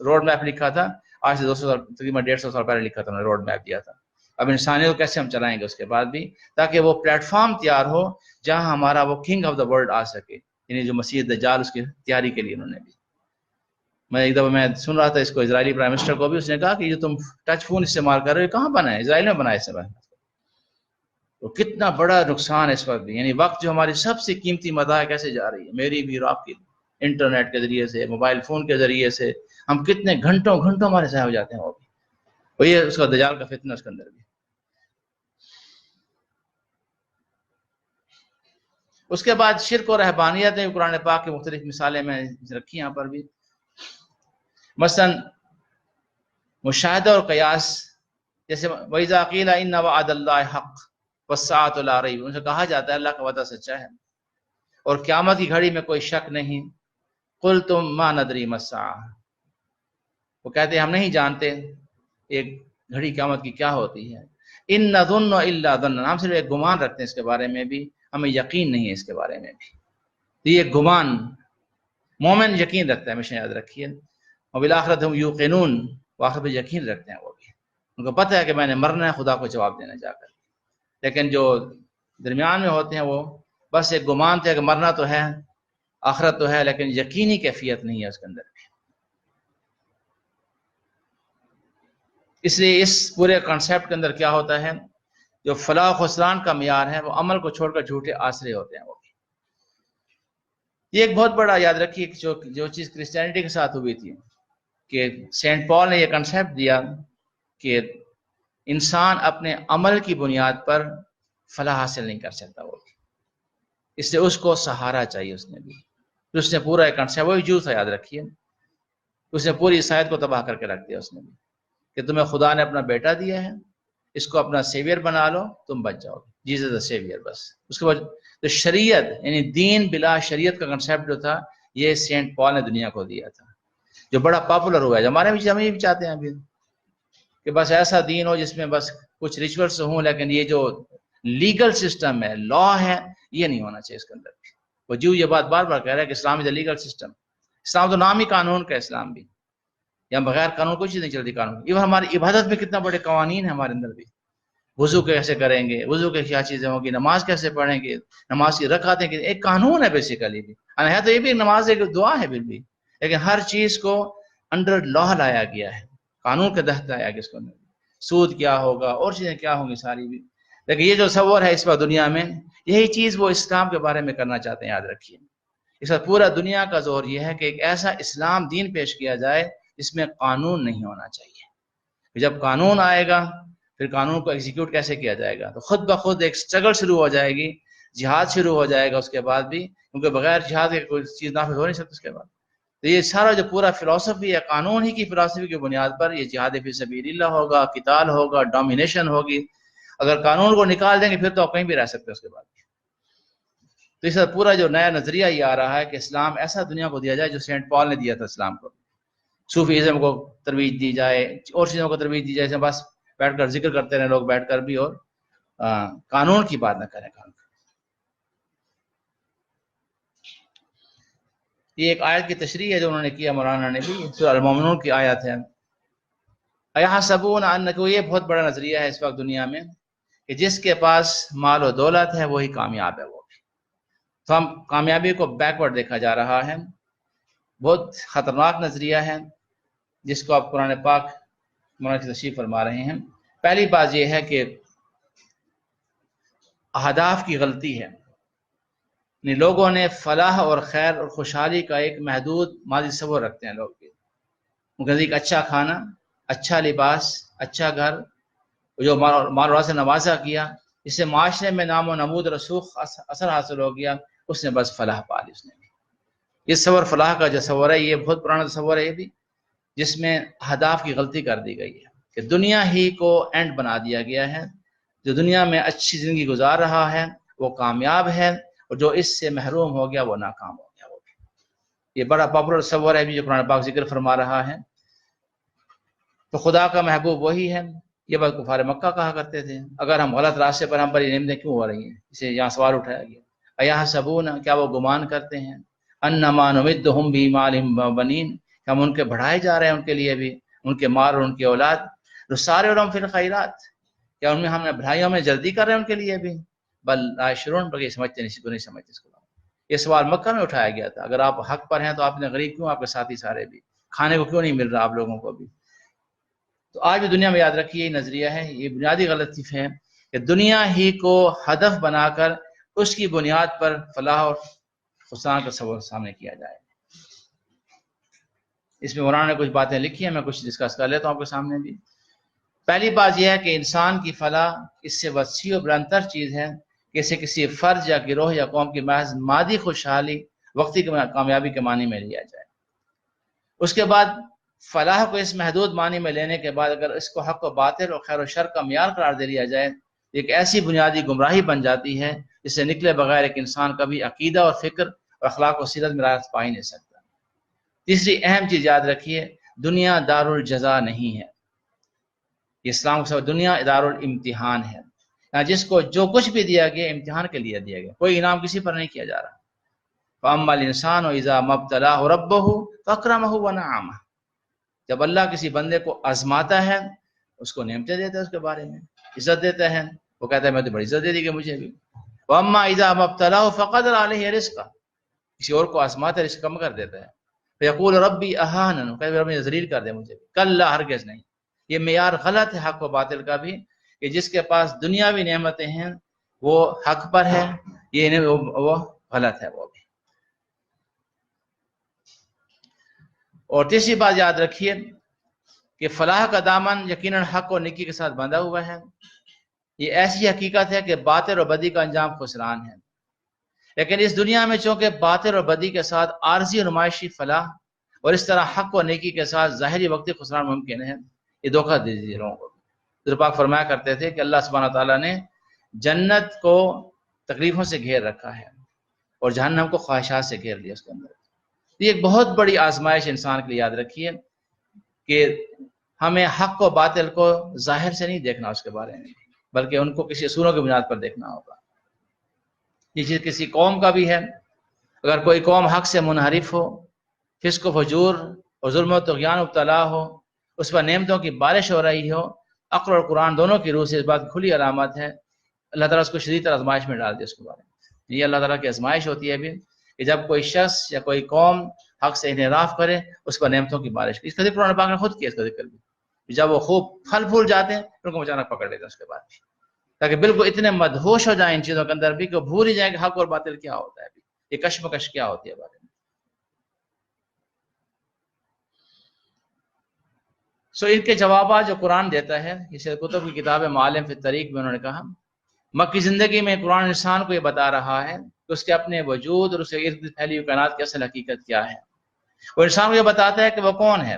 روڈ میپ لکھا تھا آج سے 200 سال، تقریباً 150 سال پہلے لکھا تھا انہوں نے، روڈ میپ دیا تھا. اب انسانیت کو کیسے ہم چلائیں گے اس کے بعد بھی، تاکہ وہ پلیٹ فارم تیار ہو جہاں ہمارا وہ کنگ آف دا ورلڈ آ سکے، یعنی جو مسیح دجال، اس کی تیاری کے لیے انہوں نے بھی. میں ایک دفعہ میں سن رہا تھا اس کو، اسرائیلی پرائم منسٹر کو بھی، اس نے کہا کہ جو تم ٹچ فون استعمال کر رہے ہو کہاں بنا ہے؟ اسرائیل میں بنا ہے اس سے. تو کتنا بڑا نقصان ہے اس وقت بھی. یعنی وقت جو ہماری سب سے قیمتی متاع کیسے جا رہی ہے، میری بھی اور آپ کی، انٹرنیٹ کے ذریعے سے، موبائل فون کے ذریعے سے ہم کتنے گھنٹوں ہمارے ضائع ہو جاتے ہیں. وہ بھی وہی ہے اس کا دجال کا فتنہ اس کے اندر بھی. اس کے بعد شرک اور رہبانیت نے قرآن پاک کی مختلف مثالیں میں رکھی یہاں پر بھی. مثلا مشاہدہ اور قیاس، جیسے وَإِذَا قِيلَ إِنَّ وَعْدَ اللَّهِ حَقٌّ وَالسَّاعَةُ لَا رَيْبَ، ان سے کہا جاتا ہے اللہ کا وعدہ سچا ہے اور قیامت کی گھڑی میں کوئی شک نہیں. قُلْتُم مَا نَدْرِي مَا السَّاعَةُ، وہ کہتے ہیں ہم نہیں جانتے ایک گھڑی قیامت کی کیا ہوتی ہے. إِن نَظُنُّ إِلَّا ظَنًّا، ہم صرف ایک گمان رکھتے ہیں اس کے بارے میں بھی، ہمیں یقین نہیں ہے اس کے بارے میں بھی. یہ گمان، مومن یقین رکھتا ہے، ہمیشہ یاد رکھیے. وَبِالْآخِرَةِ هُمْ يُوقِنُونَ، آخرت پہ یقین رکھتے ہیں وہ بھی. ان کو پتہ ہے کہ میں نے مرنا ہے، خدا کو جواب دینا جا کر. لیکن جو درمیان میں ہوتے ہیں وہ بس ایک گمان تھے کہ مرنا تو ہے، آخرت تو ہے، لیکن یقینی کیفیت نہیں ہے اس کے اندر. اس لیے اس پورے کانسیپٹ کے اندر کیا ہوتا ہے، جو فلاح و خسران کا معیار ہے وہ عمل کو چھوڑ کر جھوٹے آسرے ہوتے ہیں. وہ یہ ایک بہت بڑا یاد رکھیے جو چیز کرسچینٹی کے ساتھ ہوئی تھی، کہ سینٹ پال نے یہ کنسیپٹ دیا کہ انسان اپنے عمل کی بنیاد پر فلاح حاصل نہیں کر سکتا. وہ اس لیے اس کو سہارا چاہیے. اس نے بھی، اس نے پورا ایک کنسیپٹ، وہی جو تھا یاد رکھیے، اس نے پوری عیسائیت کو تباہ کر کے رکھ دیا. اس نے بھی کہ تمہیں خدا نے اپنا بیٹا دیا ہے، اس کو اپنا سیویئر بنا لو، تم بچ جاؤ گے. جیزس دا سیویئر. بس اس کے بعد تو شریعت، یعنی دین بلا شریعت کا کنسیپٹ جو تھا، یہ سینٹ پال نے دنیا کو دیا تھا، جو بڑا پاپولر ہوا ہے. ہمارے بھی، ہم یہ بھی چاہتے ہیں ابھی کہ بس ایسا دین ہو جس میں بس کچھ ریچولس ہوں، لیکن یہ جو لیگل سسٹم ہے، لا ہے، یہ نہیں ہونا چاہیے اس کے اندر. وہ یہ بات بار بار کہہ رہا ہے کہ اسلام از اے لیگل سسٹم. اسلام تو نام ہی قانون کا، اسلام بھی، یا بغیر قانون کوئی چیز نہیں چلتی. قانون یہ ہماری عبادت میں کتنا بڑے قوانین ہیں ہمارے اندر بھی. وضو کیسے کریں گے، وضو کے کیا چیزیں ہوں گی، نماز کیسے پڑھیں گے، نماز کی رکعتیں، ایک قانون ہے بیسیکلی بھی. ہے تو یہ بھی نماز ایک دعا ہے بھی، لیکن ہر چیز کو انڈر لا لایا گیا ہے، قانون کے تحت لایا گیا. اس کو سود کیا ہوگا اور چیزیں کیا ہوں گی ساری بھی. لیکن یہ جو تصور ہے اس وقت دنیا میں، یہی چیز وہ اسلام کے بارے میں کرنا چاہتے ہیں. یاد رکھیے اس وقت پورا دنیا کا زور یہ ہے کہ ایک ایسا اسلام دین پیش کیا جائے جس میں قانون نہیں ہونا چاہیے. جب قانون آئے گا پھر قانون کو ایگزیکیوٹ کیسے کیا جائے گا، تو خود بخود ایک سٹرگل شروع ہو جائے گی، جہاد شروع ہو جائے گا اس کے بعد بھی، کیونکہ بغیر جہاد کے کوئی چیز نافذ ہو نہیں سکتی اس کے بعد. تو یہ سارا جو پورا فلسفی ہے، قانون ہی کی فلسفی کی بنیاد پر یہ جہاد فی سبیل اللہ ہوگا، قتال ہوگا، ڈومینیشن ہوگی. اگر قانون کو نکال دیں گے پھر تو آپ کہیں بھی رہ سکتے اس کے بعد. تو اس پورا جو نیا نظریہ یہ آ رہا ہے کہ اسلام ایسا دنیا کو دیا جائے جو سینٹ پال نے دیا تھا اسلام کو. صوفیزم کو ترویج دی جائے، اور چیزوں کو ترویج دی جائے، جیسے بس بیٹھ کر ذکر کرتے رہے لوگ بیٹھ کر بھی، اور قانون کی بات نہ کریں. یہ ایک آیت کی تشریح ہے جو انہوں نے کیا مولانا نے بھی، سورہ المومنون کی آیت ہے. اَيَحْسَبُونَ أَنَّكُمْ، یہ بہت بڑا نظریہ ہے اس وقت دنیا میں کہ جس کے پاس مال و دولت ہے وہی کامیاب ہے. وہ تو ہم کامیابی کو بیکورڈ دیکھا جا رہا ہے. بہت خطرناک نظریہ ہے جس کو آپ قرآن پاک مولانا کی تشریح فرما رہے ہیں. پہلی بات یہ ہے کہ اہداف کی غلطی ہے. لوگوں نے فلاح اور خیر اور خوشحالی کا ایک محدود ماضی تصور رکھتے ہیں لوگ بھی. ان کے نزدیک اچھا کھانا، اچھا لباس، اچھا گھر، جو مال و سے نوازا کیا، اس سے معاشرے میں نام و نمود رسوخ اثر حاصل ہو گیا، اس نے بس فلاح پا لی. اس نے یہ تصور فلاح کا جو تصور ہے، یہ بہت پرانا تصور ہے یہ بھی، جس میں اہداف کی غلطی کر دی گئی ہے کہ دنیا ہی کو اینڈ بنا دیا گیا ہے. جو دنیا میں اچھی زندگی گزار رہا ہے وہ کامیاب ہے، اور جو اس سے محروم ہو گیا وہ ناکام ہو گیا. وہ یہ بڑا پاپولر تصور ہے بھی جو قرآن پاک ذکر فرما رہا ہے. تو خدا کا محبوب وہی ہے. یہ بات کفار مکہ کہا کرتے تھے. اگر ہم غلط راستے پر ہم پر یہ نعمتیں کیوں ہو رہی ہیں؟ اسے یہاں سوال اٹھایا گیا. ایحسبون، کیا وہ گمان کرتے ہیں، انما نمدہم بمال وبنین، کہ ہم ان کے بڑھائے جا رہے ہیں ان کے لیے بھی ان کے مال اور ان کی اولاد. نسارعهم فی الخیرات، کیا ان میں ہم نے بڑھائیوں میں جلدی کر رہے ہیں ان کے لیے بھی. بل لا یشعرون، بلکہ سمجھتے نہیں سمجھتے اس کو. یہ سوال مکہ میں اٹھایا گیا تھا. اگر آپ حق پر ہیں تو آپ نے غریب کیوں، آپ کے ساتھی سارے بھی کھانے کو کیوں نہیں مل رہا آپ لوگوں کو بھی. تو آج بھی دنیا میں یاد رکھیے یہ نظریہ ہے، یہ بنیادی غلطی ہے کہ دنیا ہی کو ہدف بنا کر اس کی بنیاد پر فلاح اور خسران کا تصور سامنے کیا جائے. اس میں مولانا نے کچھ باتیں لکھی ہیں، میں کچھ ڈسکس کر لیتا ہوں آپ کے سامنے بھی. پہلی بات یہ ہے کہ انسان کی فلاح اس سے وسیع و بلندتر چیز ہے کہ اسے کسی فرد یا گروہ یا قوم کی محض مادی خوشحالی، وقتی کامیابی کے معنی میں لیا جائے. اس کے بعد فلاح کو اس محدود معنی میں لینے کے بعد اگر اس کو حق و باطل اور خیر و شر کا معیار قرار دے لیا جائے، ایک ایسی بنیادی گمراہی بن جاتی ہے جس سے نکلے بغیر ایک انسان کبھی عقیدہ اور فکر اور اخلاق و سیرت میں رعایت پا ہی نہیں سکتا. تیسری اہم چیز یاد رکھیے، دنیا دار الجزا نہیں ہے. اسلام کو دنیا دار الامتحان ہے، جس کو جو کچھ بھی دیا گیا امتحان کے لیے دیا گیا، کوئی انعام کسی پر نہیں کیا جا رہا. فَأَمَّا الْإِنسَانُ إِذَا مَا ابْتَلَاهُ رَبُّهُ فَأَكْرَمَهُ وَنَعَّمَهُ، جب اللہ کسی بندے کو آزماتا ہے اس کو نعمتیں دیتا ہے، اس کے بارے میں عزت دیتا ہے، وہ کہتا ہے میں تو بڑی عزت دے دی کہ مجھے بھی. وَأَمَّا إِذَا مَا ابْتَلَاهُ فَقَدَرَ عَلَيْهِ رِزْقَهُ، کسی اور کو آزماتا ہے، رزق کم کر دیتا ہے. فَيَقُولُ رَبِّي أَهَانَنِ، کہتا ہے رب نے ذلیل کر دے مجھے. کلا، ہرگز نہیں. یہ معیار غلط ہے حق و باطل کا بھی، کہ جس کے پاس دنیاوی نعمتیں ہیں وہ حق پر ہے، یہ وہ غلط ہے وہ بھی. اور تیسری بات یاد رکھیے کہ فلاح کا دامن یقیناً حق اور نیکی کے ساتھ بندھا ہوا ہے. یہ ایسی حقیقت ہے کہ باطل اور بدی کا انجام خسران ہے. لیکن اس دنیا میں چونکہ باطل اور بدی کے ساتھ عارضی اور نمائشی فلاح، اور اس طرح حق و نیکی کے ساتھ ظاہری وقتی خسران ممکن ہے، یہ دھوکہ دے دیجیے لوگوں کو. حضور پاک فرمایا کرتے تھے کہ اللہ سبحانہ تعالیٰ نے جنت کو تکلیفوں سے گھیر رکھا ہے اور جہنم کو خواہشات سے گھیر لیا اس کے اندر. یہ ایک بہت بڑی آزمائش انسان کے لیے. یاد رکھیے کہ ہمیں حق و باطل کو ظاہر سے نہیں دیکھنا اس کے بارے میں، بلکہ ان کو کسی اصولوں کی بنیاد پر دیکھنا ہوگا. یہ چیز کسی قوم کا بھی ہے. اگر کوئی قوم حق سے منحرف ہو، فسق و فجور اور ظلم و طغیان مبتلا ہو، اس پر نعمتوں کی بارش ہو رہی ہو، عقل اور قرآن دونوں کی روح سے اس بات کی کھلی علامت ہے، اللہ تعالیٰ اس کو شدید آزمائش میں ڈال دے اس کے بارے میں. یہ اللہ تعالیٰ کی آزمائش ہوتی ہے بھی کہ جب کوئی شخص یا کوئی قوم حق سے انحراف کرے، اس پر نعمتوں کی بارش کی. اس کا ذکر قرآن پاک نے خود کیا اس کا ذکر بھی. جب وہ خوب پھل پھول جاتے ہیں ان کو اچانک پکڑ لیتے ہیں اس کے بعد بھی، تاکہ بالکل اتنے مدہوش ہو جائیں ان چیزوں کے اندر بھی کہ وہ بھول ہی جائیں کہ حق اور باطل کیا ہوتا ہے، یہ کشمکش کیا ہوتی ہے بارے میں. ان کے جوابات جو قرآن دیتا ہے، اس کتب کی کتاب معالم فی الطریق میں انہوں نے کہا مکی زندگی میں قرآن انسان کو یہ بتا رہا ہے کہ اس کے اپنے وجود اور اس کے ارد گرد پھیلی ہوئی کائنات کی اصل حقیقت کیا ہے. وہ انسان کو یہ بتاتا ہے کہ وہ کون ہے،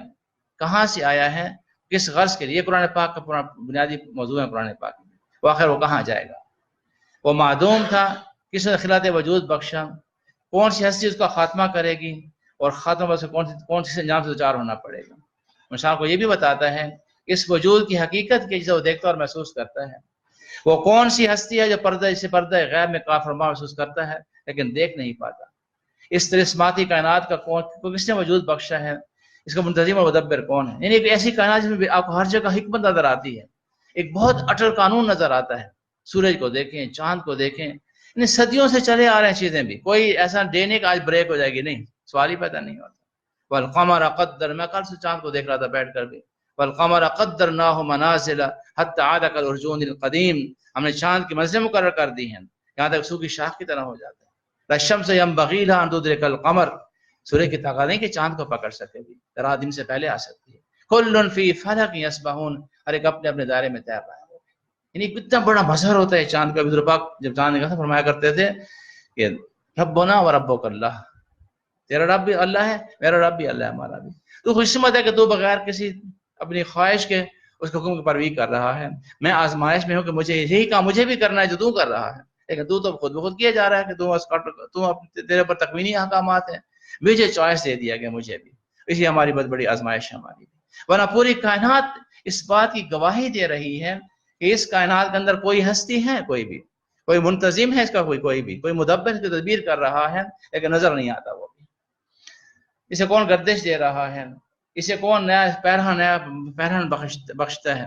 کہاں سے آیا ہے، کس غرض کے لیے. یہ قرآن پاک کا بنیادی موضوع ہے. قرآن پاک میں وہ آخر وہ کہاں جائے گا، وہ معدوم تھا، کس نے خلات وجود بخشا، کون سی ہستی اس کا خاتمہ کرے گی، اور خاتمہ سے کون سی انجام سے دوچار ہونا پڑے گا. انسان کو یہ بھی بتاتا ہے اس وجود کی حقیقت کی جسے وہ دیکھتا اور محسوس کرتا ہے. وہ کون سی ہستی ہے جو پردہ غیب میں کافر محسوس کرتا ہے لیکن دیکھ نہیں پاتا. اس طرح کائنات کا کس نے وجود بخشا ہے، اس کا منتظم اور مدبر کون ہے. یعنی ایک ایسی کائنات جس میں آپ کو ہر جگہ حکمت نظر آتی ہے، ایک بہت اٹل قانون نظر آتا ہے. سورج کو دیکھیں، چاند کو دیکھیں، یعنی صدیوں سے چلے آ رہے ہیں چیزیں بھی. کوئی ایسا ڈے نہیں کہ آج بریک ہو جائے گی، نہیں، سوال ہی پیدا نہیں ہوتا. والقمر قدر، میں کل سے چاند کو دیکھ رہا تھا بیٹھ کر بھی. والقمر قدرناہ منازل حتی عاد کالعرجون القدیم، ہم نے چاند کی منزلیں مقرر کر دی ہیں، یہاں تک سو کی شاخ کی طرح ہو جاتا ہے۔ لَلشَّمْسُ يَنبَغِي لَهَا أَن تُدْرِكَ الْقَمَرَ، سورج کی طاقت نہیں کہ چاند کو پکڑ سکے بھی، رات دن سے پہلے آ سکتی ہے۔ كُلٌّ فِي فَلَكٍ يَسْبَحُونَ، ہر ایک اپنے اپنے دائرے میں تیر رہا ہے۔ یعنی کتنا بڑا مظہر ہوتا ہے چاند کا۔ حضور پاک جب چاند نکلا تھا فرمایا کرتے تھے کہ ربنا و ربک اللہ، تیرا رب بھی اللہ ہے، میرا رب بھی اللہ ہے، ہمارا بھی۔ تو خوش قسمت ہے کہ تو بغیر کسی اپنی خواہش کے اس حکم کی پیروی کر رہا ہے۔ میں آزمائش میں ہوں کہ مجھے یہی کام مجھے بھی کرنا ہے جو تو کر رہا ہے، لیکن تو خود بخود کیا جا رہا ہے کہ تیرے پر تکوینی احکامات ہیں، مجھے چوائس دے دیا گیا مجھے بھی، اسی ہماری بہت بڑی آزمائش ہے ہماری۔ ورنہ پوری کائنات اس بات کی گواہی دے رہی ہے کہ اس کائنات کے اندر کوئی ہستی ہے، کوئی منتظم ہے اس کا، کوئی بھی کوئی مدبر اس کی تدبیر کر رہا ہے، لیکن نظر نہیں آتا وہ بھی۔ اسے کون گردش دے رہا ہے، اسے کون نیا پہرن بخشتا ہے،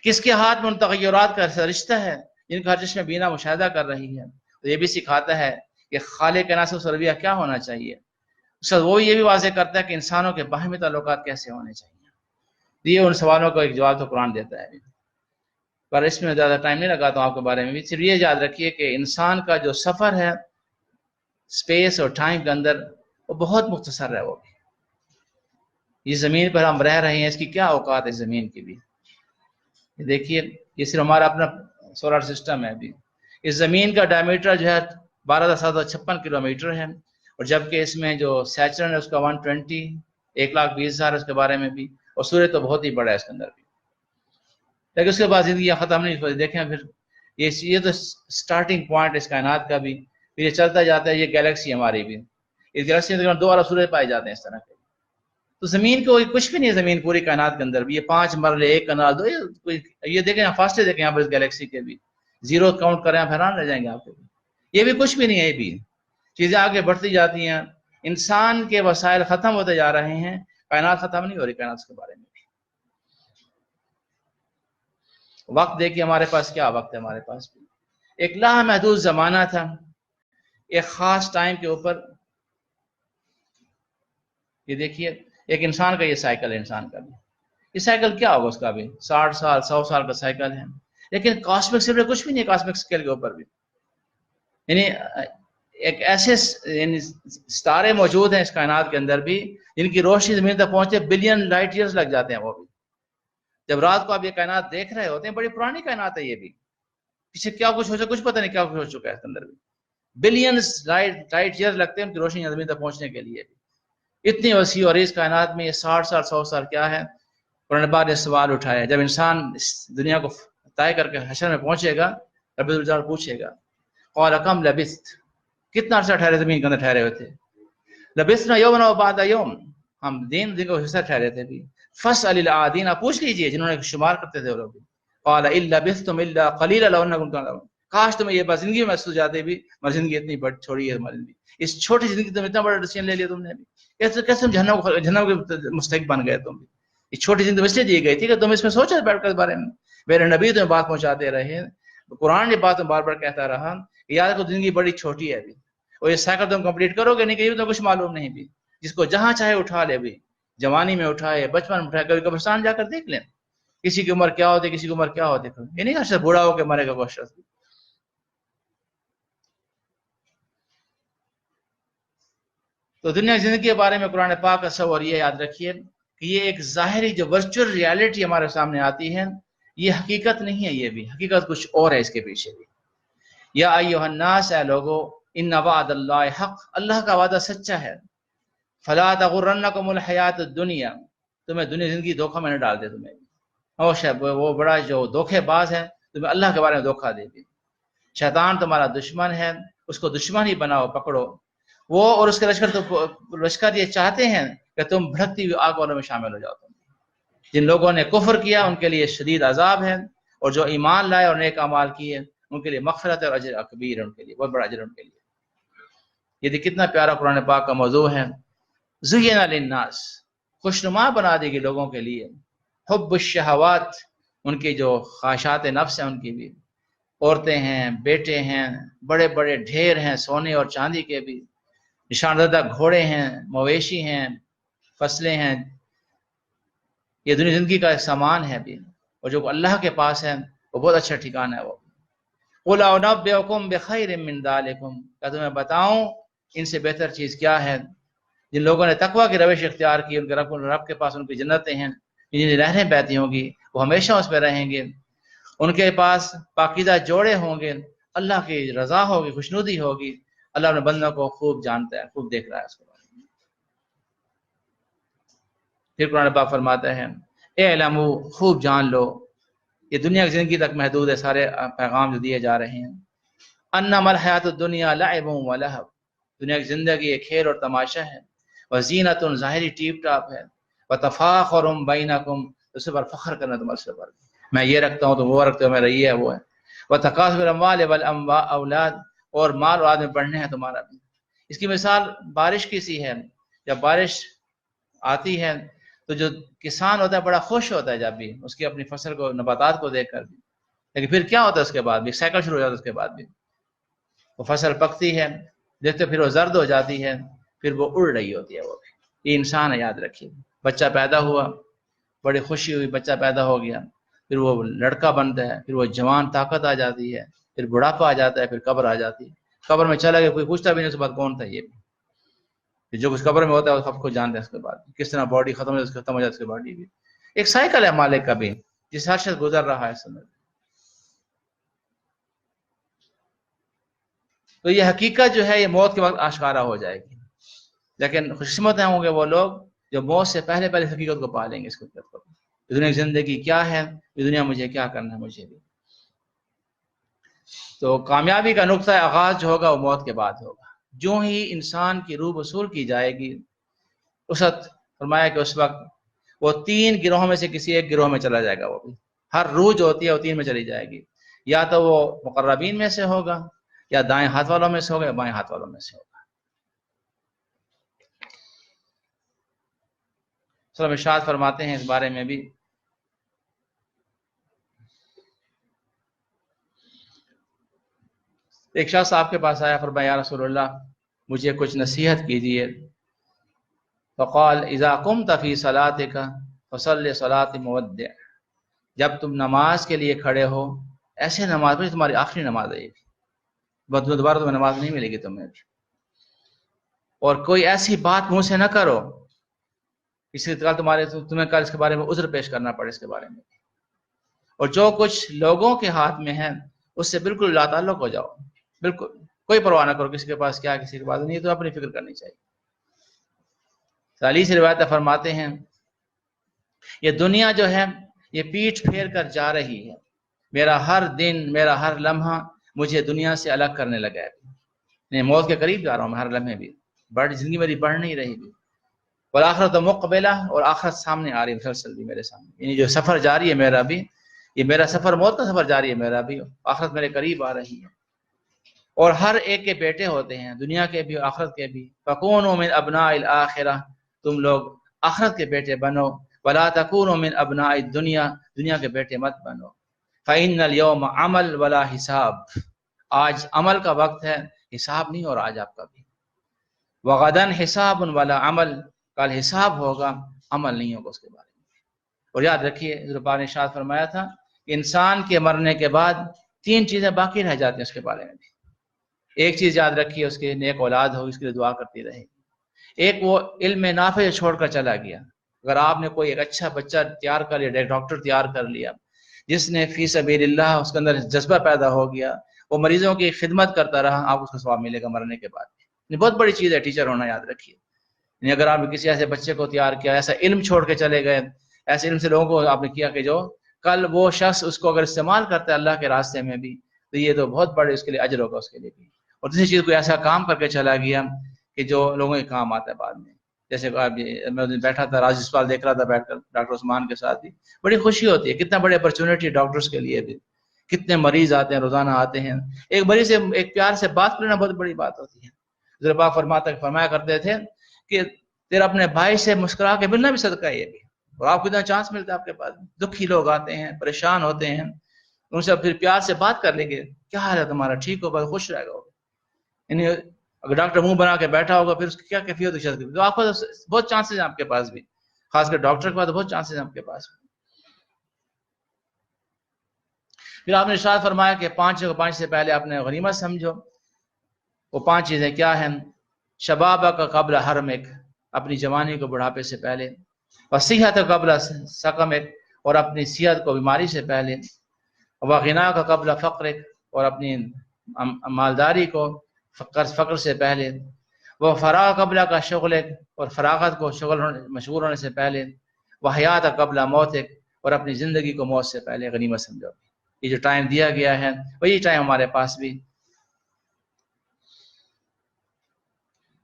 کس کے ہاتھ میں ان تغیرات کا رشتہ ہے جن کا ہر چشم بینا مشاہدہ کر رہی ہے۔ تو یہ بھی سکھاتا ہے کہ خالق ناصر سے رویہ کیا ہونا چاہیے۔ وہ یہ بھی واضح کرتا ہے کہ انسانوں کے باہمی تعلقات کیسے ہونے چاہیے۔ یہ ان سوالوں کا ایک جواب تو قرآن دیتا ہے، پر اس میں زیادہ ٹائم نہیں لگاتا ہوں آپ کے بارے میں بھی۔ صرف یہ یاد رکھیے کہ انسان کا جو سفر ہے اسپیس اور ٹائم کے اندر وہ بہت مختصر ہے۔ وہ بھی یہ زمین پر ہم رہ رہے ہیں، اس کی کیا اوقات ہے زمین کی بھی۔ دیکھیے یہ صرف ہمارا اپنا سولر سسٹم ہے ابھی، اس زمین کا ڈائمیٹر جو ہے 12,756 کلومیٹر ہے، اور جبکہ اس میں جو سیچرن ہے اس کا 120 1,20,000 اس کے بارے میں بھی، اور سورج تو بہت ہی بڑا ہے اس کے اندر بھی، لیکن اس کے بعد زندگی ختم نہیں ہوئی۔ دیکھیں پھر یہ تو سٹارٹنگ پوائنٹ اس کائنات کا بھی، پھر یہ چلتا جاتا ہے۔ یہ گیلیکسی ہماری بھی، اس گیلیکسی میں 2 اور سورج پائے جاتے ہیں اس طرح کے۔ تو زمین کو کچھ بھی نہیں ہے، زمین پوری کائنات کے اندر بھی یہ 5 مرلے 1 کنال 2، یہ دیکھیں فاصلے دیکھیں یہاں پر اس گیلیکسی کے بھی، زیرو کاؤنٹ کریں آپ حیران رہ جائیں گے آپ کو۔ یہ بھی کچھ بھی نہیں ہے، یہ بھی چیزیں آگے بڑھتی جاتی ہیں، انسان کے وسائل ختم ہوتے جا رہے ہیں، کائنات ختم نہیں ہو رہی۔ کائنات کے بارے میں وقت دیکھیے ہمارے پاس کیا وقت ہے، ہمارے پاس بھی ایک لامحدود زمانہ تھا، ایک خاص ٹائم کے اوپر۔ یہ دیکھیے ایک انسان کا یہ سائیکل ہے، انسان کا بھی یہ سائیکل کیا ہوگا، اس کا بھی 60 سال 100 سال کا سائیکل ہے، لیکن کاسمک اسکیل کچھ بھی نہیں، کاسمک اسکیل کے اوپر بھی یعنی ایک ایسے ستارے موجود ہیں اس کائنات کے اندر بھی جن کی روشنی زمین تک پہنچتے بلین لائٹ ایئرز لگ جاتے ہیں۔ وہ بھی جب رات کو آپ یہ کائنات دیکھ رہے ہوتے ہیں، بڑی پرانی کائنات ہے یہ بھی، پیچھے کیا کچھ ہو چکا کچھ پتہ نہیں، کیا کچھ ہو چکا ہے اس کے اندر بھی، بلینز لائٹ ایئرز لگتے ہیں ان کی روشنی زمین تک پہنچنے کے لیے بھی۔ اتنی وسیع اور اس کائنات میں یہ 60 سال 100 سال کیا ہے۔ قرآن پاک نے سوال اٹھایا، جب انسان اس دنیا کو طے کر کے حشر میں پہنچے گا، رب الجلال پوچھے گا قال کم لبثت، کتنا عرصہ ٹھہرے زمین کے اندر ٹھہرے ہوئے تھے؟ لبثنا یوما وبعض یوم، ہم دن کو حصہ ٹھہرے تھے بھی۔ فاسأل العادین، آپ پوچھ لیجئے جنہوں نے شمار کرتے تھے وہ لوگ۔ قال ان لبثتم الا قلیلا لو انکم تعلمون، کاش تمہیں یہ بات زندگی میں محسوس جاتے بھی، مگر زندگی اتنی بڑی چھوڑی ہے ہماری زندگی، اس چھوٹی زندگی تم اتنا بڑا ڈیسیژن لے لیا تم نے بھی، کیسے تم جہنم کے مستحق بن گئے تم بھی۔ یہ چھوٹی زندگی اس لیے دی گئی تھی کہ تم اس میں سوچو بیٹھ کر اس بارے میں۔ میرے نبی تمہیں بات پہنچاتے رہے، قرآن یہ بات بار بار کہتا رہا کہ یاد رکھو زندگی بڑی چھوٹی ہے ابھی، اور یہ سائیکل تم کمپلیٹ کرو گے نہیں کہ تو کچھ معلوم نہیں بھی۔ جس کو جہاں چاہے اٹھا لے بھی، جوانی میں اٹھائے، بچپن میں اٹھائے، کبھی قبرستان جا کر دیکھ لیں کسی کی عمر کیا ہوتی، کسی کی عمر کیا ہوتی، یہ نہیں کہ بوڑھا ہو کے مرے گا کوئی شخص۔ تو دنیا کی زندگی کے بارے میں قرآن پاک کا تصور یہ یاد رکھیے کہ یہ ایک ظاہری جو ورچوئل ریالٹی ہمارے سامنے آتی ہے، یہ حقیقت نہیں ہے، یہ بھی حقیقت کچھ اور ہے اس کے پیچھے بھی۔ یا ایھا الناس، اے لوگو، ان وعد اللہ حق، اللہ کا وعدہ سچا ہے۔ فلا تغرنکم الحیات الدنیا، تمہیں دنیا زندگی دھوکہ میں نہ ڈال دے تمہیں، وہ بڑا جو دھوکے باز ہے تمہیں اللہ کے بارے میں دھوکہ دے دے۔ شیطان تمہارا دشمن ہے، اس کو دشمن ہی بناؤ، پکڑو وہ اور اس کے لشکر یہ چاہتے ہیں کہ تم بھڑکتی ہوئی آگ والوں میں شامل ہو جاؤ۔ تم جن لوگوں نے کفر کیا ان کے لیے شدید عذاب ہے، اور جو ایمان لائے اور نیک اعمال کیے ان کے لیے مغفرت اور اجر کبیر ہے، ان کے لیے بہت بڑا اجر ان کے لیے۔ یہ دیکھ کتنا پیارا قرآن پاک کا موضوع ہے۔ زُیِّنَ لِلنَّاسِ، خوشنما بنا دے گی لوگوں کے لیے، حب الشہوات، ان کی جو خواہشات نفس ہیں ان کی بھی، عورتیں ہیں، بیٹے ہیں، بڑے بڑے ڈھیر ہیں سونے اور چاندی کے بھی، نشان زدہ گھوڑے ہیں، مویشی ہیں، فصلیں ہیں، یہ دنیا زندگی کا ایک سامان ہے بھی، اور جو اللہ کے پاس ہے وہ بہت اچھا ٹھکانہ ہے وہ۔ قُلْ أُنَبِّئُكُم بِخَيْرٍ مِّن ذَلِكُمْ، کیا تمہیں بتاؤں ان سے بہتر چیز کیا ہے؟ جن لوگوں نے تقویٰ کی روش اختیار کی، ان کے رب کے پاس ان کی جنتیں ہیں، جن نہریں بہتی ہوں گی، وہ ہمیشہ اس پہ رہیں گے، ان کے پاس پاکیزہ جوڑے ہوں گے، اللہ کی رضا ہوگی، خوشنودی ہوگی۔ اللہ اپنے بندوں کو خوب جانتا ہے، خوب دیکھ رہا ہے اس کو۔ پھر قرآن پاک فرماتا ہے اعلموا، خوب جان لو، یہ دنیا کی زندگی تک محدود ہے سارے پیغام جو دیے جا رہے ہیں، انما الحیات الدنیا لعب و لہو، دنیا کی زندگی ایک کھیل اور تماشا ہے، وزینت، ظاہری ٹیپ ٹاپ ہے، وتفاخر بینکم، اس پر فخر کرنا تمہارے سے پر، میں یہ رکھتا ہوں تو وہ رکھتے ہو، میرا یہ ہے وہ ہے، وتکاثر الاموال والاولاد، اور مال اور آدمی بڑھنے ہیں تمہارا بھی۔ اس کی مثال بارش کی سی ہے، جب بارش آتی ہے تو جو کسان ہوتا ہے بڑا خوش ہوتا ہے جب بھی اس کی اپنی فصل کو، نباتات کو دیکھ کر بھی، لیکن پھر کیا ہوتا ہے اس کے بعد بھی سائیکل شروع ہو جاتا ہے، اس کے بعد بھی وہ فصل پکتی ہے، دیکھتے پھر وہ زرد ہو جاتی ہے، پھر وہ اڑ رہی ہوتی ہے وہ بھی۔ یہ انسان ہے، یاد رکھیے، بچہ پیدا ہوا، بڑی خوشی ہوئی، بچہ پیدا ہو گیا، پھر وہ لڑکا بنتا ہے، پھر وہ جوان طاقت آ جاتی ہے، پھر بڑھاپا آ جاتا ہے، پھر قبر آ جاتی ہے، قبر میں چلا گیا، کوئی پوچھتا بھی نہیں اس کے بعد کون تھا یہ بھی، جو کچھ قبر میں ہوتا ہے وہ سب کو جانتے ہیں اس کے بعد کس طرح باڈی ختم ہو جاتی ہے اس کی باڈی بھی۔ ایک سائیکل ہے مالک کا بھی، جس ہر شخص گزر رہا ہے اس میں۔ تو یہ حقیقت جو ہے یہ موت کے وقت آشکارا ہو جائے گی، لیکن خوش قسمت ہوں گے وہ لوگ جو موت سے پہلے پہلے حقیقت کو پا لیں گے، اس کو دنیا کی زندگی کیا ہے، یہ دنیا مجھے کیا کرنا ہے مجھے بھی۔ تو کامیابی کا نقطہ آغاز جو ہوگا وہ موت کے بعد ہوگا، جو ہی انسان کی روح وصول کی جائے گی، اس وقت فرمایا کہ اس وقت وہ 3 گروہوں میں سے کسی ایک گروہ میں چلا جائے گا، وہ بھی ہر روح جو ہوتی ہے وہ 3 میں چلی جائے گی، یا تو وہ مقربین میں سے ہوگا، یا دائیں ہاتھ والوں میں سے ہوگا، یا بائیں ہاتھ والوں میں سے ہوگا۔ سورہ ارشاد فرماتے ہیں اس بارے میں بھی، ایک شخص آپ کے پاس آیا، فرمایا یا رسول اللہ مجھے کچھ نصیحت کیجیے، فقال اذا قمت فی صلاتک فصلی صلاۃ مودع، جب تم نماز کے لیے کھڑے ہو ایسے نماز پڑھی، تمہاری آخری نماز ہے یہ بھی، دوبارہ تمہیں نماز نہیں ملے گی تمہیں بھی، اور کوئی ایسی بات منہ سے نہ کرو اسی تمہیں کل اس کے بارے میں عذر پیش کرنا پڑے اس کے بارے میں، اور جو کچھ لوگوں کے ہاتھ میں ہے اس سے بالکل لا تعلق ہو جاؤ، بالکل کوئی پرواہ نہ کرو کسی کے پاس کیا کسی کے پاس نہیں، تو اپنی فکر کرنی چاہیے۔ سے روایت فرماتے ہیں یہ دنیا جو ہے یہ پیٹھ پھیر کر جا رہی ہے، میرا ہر دن، میرا ہر لمحہ مجھے دنیا سے الگ کرنے لگا ہے، میں موت کے قریب جا رہا ہوں، میں ہر لمحے بھی زندگی میری بڑھ نہیں رہی بھی، اور آخرت مقبلہ، اور آخرت سامنے آ رہی ہے مسلسل بھی میرے سامنے، یعنی جو سفر جاری ہے میرا بھی، یہ میرا سفر موت کا سفر جاری ہے میرا بھی، آخرت میرے قریب آ رہی ہے، اور ہر ایک کے بیٹے ہوتے ہیں، دنیا کے بھی آخرت کے بھی، فَكُونُوا مِنْ أَبْنَاءِ الْآخِرَةِ، تم لوگ آخرت کے بیٹے بنو، وَلَا تَكُونُوا مِنْ أَبْنَاءِ الدُّنْيَا، دنیا کے بیٹے مت بنو، فَإِنَّ الْيَوْمَ عَمَلْ وَلَا حِسَاب، آج عمل کا وقت ہے، حساب نہیں، اور آج آپ کا بھی، وَغَدًا حِسَابٌ وَلَا عَمَلْ، کل حساب ہوگا، عمل نہیں ہوگا اس کے بارے میں۔ اور یاد رکھیے حضرت پاک نے ارشاد فرمایا تھا کہ انسان کے مرنے کے بعد 3 چیزیں باقی رہ جاتی ہیں اس کے بارے میں بھی، ایک چیز یاد رکھیے اس کے نیک اولاد ہوگی، اس کے لیے دعا کرتی رہے گی، ایک وہ علم نافع چھوڑ کر چلا گیا، اگر آپ نے کوئی ایک اچھا بچہ تیار کر لیا، ایک ڈاکٹر تیار کر لیا جس نے فی سبیل اللہ، اس کے اندر جذبہ پیدا ہو گیا، وہ مریضوں کی خدمت کرتا رہا، آپ اس کو ثواب ملے گا مرنے کے بعد۔ یہ بہت بڑی چیز ہے ٹیچر ہونا، یاد رکھیے، یعنی اگر آپ نے کسی ایسے بچے کو تیار کیا، ایسا علم چھوڑ کے چلے گئے، ایسے علم سے لوگوں کو آپ نے کیا کہ جو کل وہ شخص اس کو اگر استعمال کرتا ہے اللہ کے راستے میں بھی، تو یہ تو بہت بڑے اس کے لیے اجر ہوگا اس کے لیے بھی۔ اور دوسری چیز کوئی ایسا کام کر کے چلا گیا کہ جو لوگوں کے کام آتا ہے بعد میں، جیسے میں بیٹھا تھا راج اسپتال دیکھ رہا تھا بیٹھ کر ڈاکٹر عثمان کے ساتھ بھی، بڑی خوشی ہوتی ہے، کتنا بڑی اپرچونٹی ڈاکٹرز کے لیے بھی، کتنے مریض آتے ہیں روزانہ آتے ہیں، ایک مریض سے ایک پیار سے بات کرنا بہت بڑی بات ہوتی ہے۔ حضرت پاک فرمایا کرتے تھے کہ تیرا اپنے بھائی سے مسکرا کے ملنا بھی صدقہ ہے یہ بھی، اور آپ کو اتنا چانس ملتا ہے آپ کے پاس، دکھی لوگ آتے ہیں، پریشان ہوتے ہیں، ان سے پھر پیار سے بات کر لیں گے، کیا حال ہے تمہارا، ٹھیک ہو، بس خوش رہے گا، یعنی اگر ڈاکٹر منہ بنا کے بیٹھا ہوگا پھر اس کی کیا کیفیت ہوگی، تو آپ کو بہت چانسز ہیں آپ کے پاس بھی، خاص کر ڈاکٹر کے پاس بہت چانسز ہیں آپ کے پاس۔ پھر آپ نے ارشاد فرمایا کہ 5 سے پہلے اپنے غنیمت سمجھو. وہ 5 چیزیں کیا ہیں؟ شبابک قبل حرمک، اپنی جوانی کو بڑھاپے سے پہلے، وصیحت قبل سقمک، اور اپنی صحت کو بیماری سے پہلے، وغناک قبل فقرک، اور اپنی مالداری کو فقر سے پہلے، وہ فراغ قبل کا شغلک، اور فراغت کو مشغول ہونے سے پہلے، وحیات قبل موتک، اور اپنی زندگی کو موت سے پہلے غنیمت سمجھو. یہ جو ٹائم دیا گیا ہے وہی ٹائم ہمارے پاس بھی.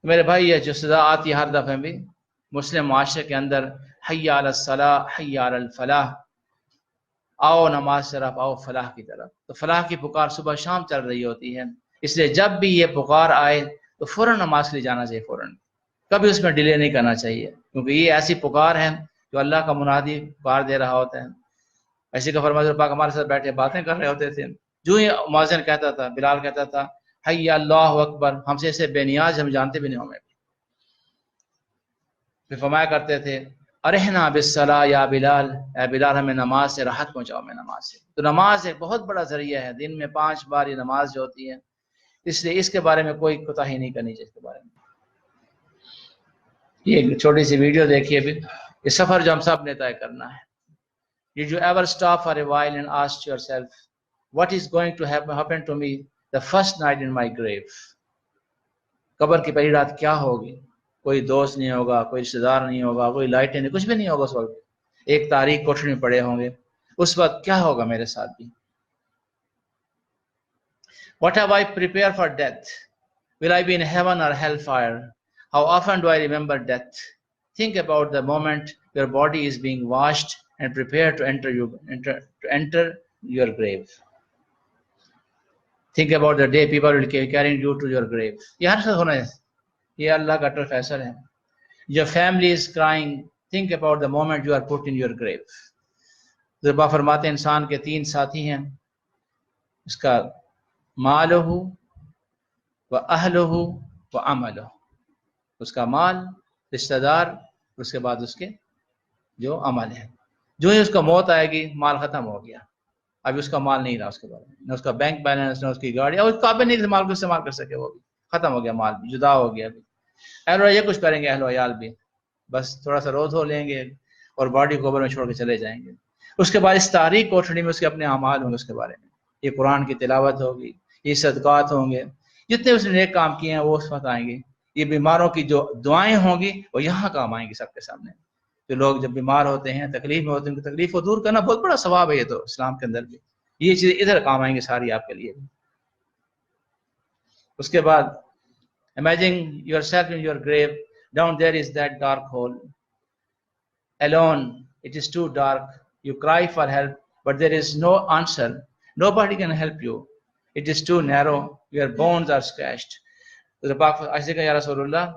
میرے بھائی یہ جو سزا آتی ہے ہر دفعہ بھی مسلم معاشرے کے اندر، حی علی الصلاح حی علی الفلاح، آؤ نماز طرف، آؤ فلاح کی طرف. تو فلاح کی پکار صبح شام چل رہی ہوتی ہے، اس لیے جب بھی یہ پکار آئے تو فوراً نماز کے لیے جانا چاہیے، فوراً، کبھی اس میں ڈیلے نہیں کرنا چاہیے، کیونکہ یہ ایسی پکار ہے جو اللہ کا منادی پکار دے رہا ہوتا ہے. ایسے کا فرمان پاک ہمارے ساتھ بیٹھے باتیں کر رہے ہوتے تھے، جو ہی مؤذن کہتا تھا، بلال کہتا تھا حی اللہ اکبر، ہم سے ایسے بے نیاز ہم جانتے بھی نہیں ہمیں. پھر فرمایا کرتے تھے ارحنا بالصلاۃ یا بلال، اے بلال ہمیں نماز سے راحت پہنچاؤ، میں نماز سے. تو نماز ایک بہت بڑا ذریعہ ہے، دن میں 5 بار یہ نماز جو ہوتی ہے، اس لیے اس کے بارے میں کوئی کوتاہی نہیں کرنی چاہیے. اس کے بارے میں یہ چھوٹی سی ویڈیو دیکھیے بھی، یہ سفر جو ہم سب نے طے کرنا ہے. Did you ever stop for a while and ask yourself, what is going to happen to me the first night in my grave? قبر کی پہلی رات کیا ہوگی؟ کوئی دوست نہیں ہوگا، کوئی رشتہ دار نہیں ہوگا، کوئی لائٹیں نہیں، کچھ بھی نہیں ہوگا. اس وقت ایک تاریک کوٹھری میں پڑے ہوں گے، اس وقت کیا ہوگا میرے ساتھ بھی؟ What have I prepared for death? Will I be in heaven or hellfire? How often do I remember death? Think about the moment your body is being washed and prepared to enter your grave. Think about the day people will be carrying you to your grave. یہ ہر شخص ہونا ہے، یہ اللہ کا اٹل فیصل ہے. Your family is crying. Think about the moment you are put in your grave. ذبح فرماتے ہیں انسان کے 3 ساتھی ہیں، اس کا مالہ و اہلہ و عملہ، اس کا مال، رشتہ دار، اس کے بعد اس کے جو عمل ہے. جو ہی اس کا موت آئے گی مال ختم ہو گیا، ابھی اس کا مال نہیں رہا، اس کے بعد نہ اس کا بینک بیلنس، نہ اس کی گاڑی، اور اس قابل نہیں مال کو استعمال کر سکے، وہ بھی ختم ہو گیا، مال بھی جدا ہو گیا. اہل و یہ کچھ کریں گے، اہل و عیال بھی بس تھوڑا سا رو دھو لیں گے اور باڈی قبر میں چھوڑ کے چلے جائیں گے. اس کے بعد اس تاریخ کوٹھڑی میں اس کے اپنے اعمال ہوں گے، اس کے بارے میں یہ قرآن کی تلاوت ہوگی، یہ صدقات ہوں گے، جتنے اس نے نیک کام کیے ہیں وہ اس وقت آئیں گے. یہ بیماروں کی جو دعائیں ہوں گی وہ یہاں کام آئیں گی سب کے سامنے. جو لوگ جب بیمار ہوتے ہیں، تکلیف میں ہوتے ہیں، ان کی تکلیف کو دور کرنا بہت بڑا ثواب ہے. یہ تو اسلام کے اندر بھی یہ چیزیں ادھر کام آئیں گی ساری آپ کے لیے. اس کے بعد imagine yourself in your grave. Down there is that dark hole. Alone, it is too dark. You cry for help, but there is no answer. Nobody can help you. It is too narrow. Your bones are scratched. تو پاک ایسے کہا یا رسول اللہ،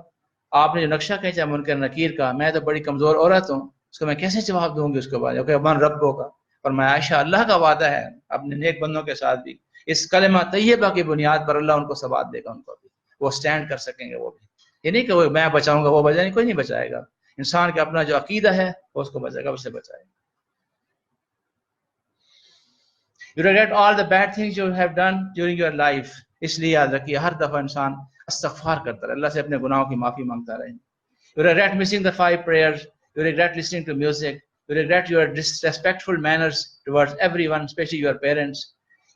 آپ نے جو نقشہ کھینچا منکر نکیر کا، میں تو بڑی کمزور عورت ہوں، اس کو میں کیسے جواب دوں گی؟ اس کے بعد من ربوں کا، اور میں عائشہ اللہ کا وعدہ ہے اپنے نیک بندوں کے ساتھ بھی، اس کلمہ طیبہ کی بنیاد پر اللہ ان کو ثبات دے گا، ان کو بھی وہ سٹینڈ کر سکیں گے. وہ بھی یہ نہیں کہ وہ میں بچاؤں گا وہ بچائے نہیں، کوئی نہیں بچائے گا. انسان کا اپنا جو عقیدہ ہے وہ اس کو بچائے گا، اس سے بچائے گا. You regret all the bad things you have done during your life. اس لیے یاد رکھیے ہر دفعہ انسان استغفار کرتا رہے، اللہ سے اپنے گناہوں کی معافی مانگتا رہے. You regret missing the 5 prayers. You regret listening to music. You regret your disrespectful manners towards everyone, especially your parents.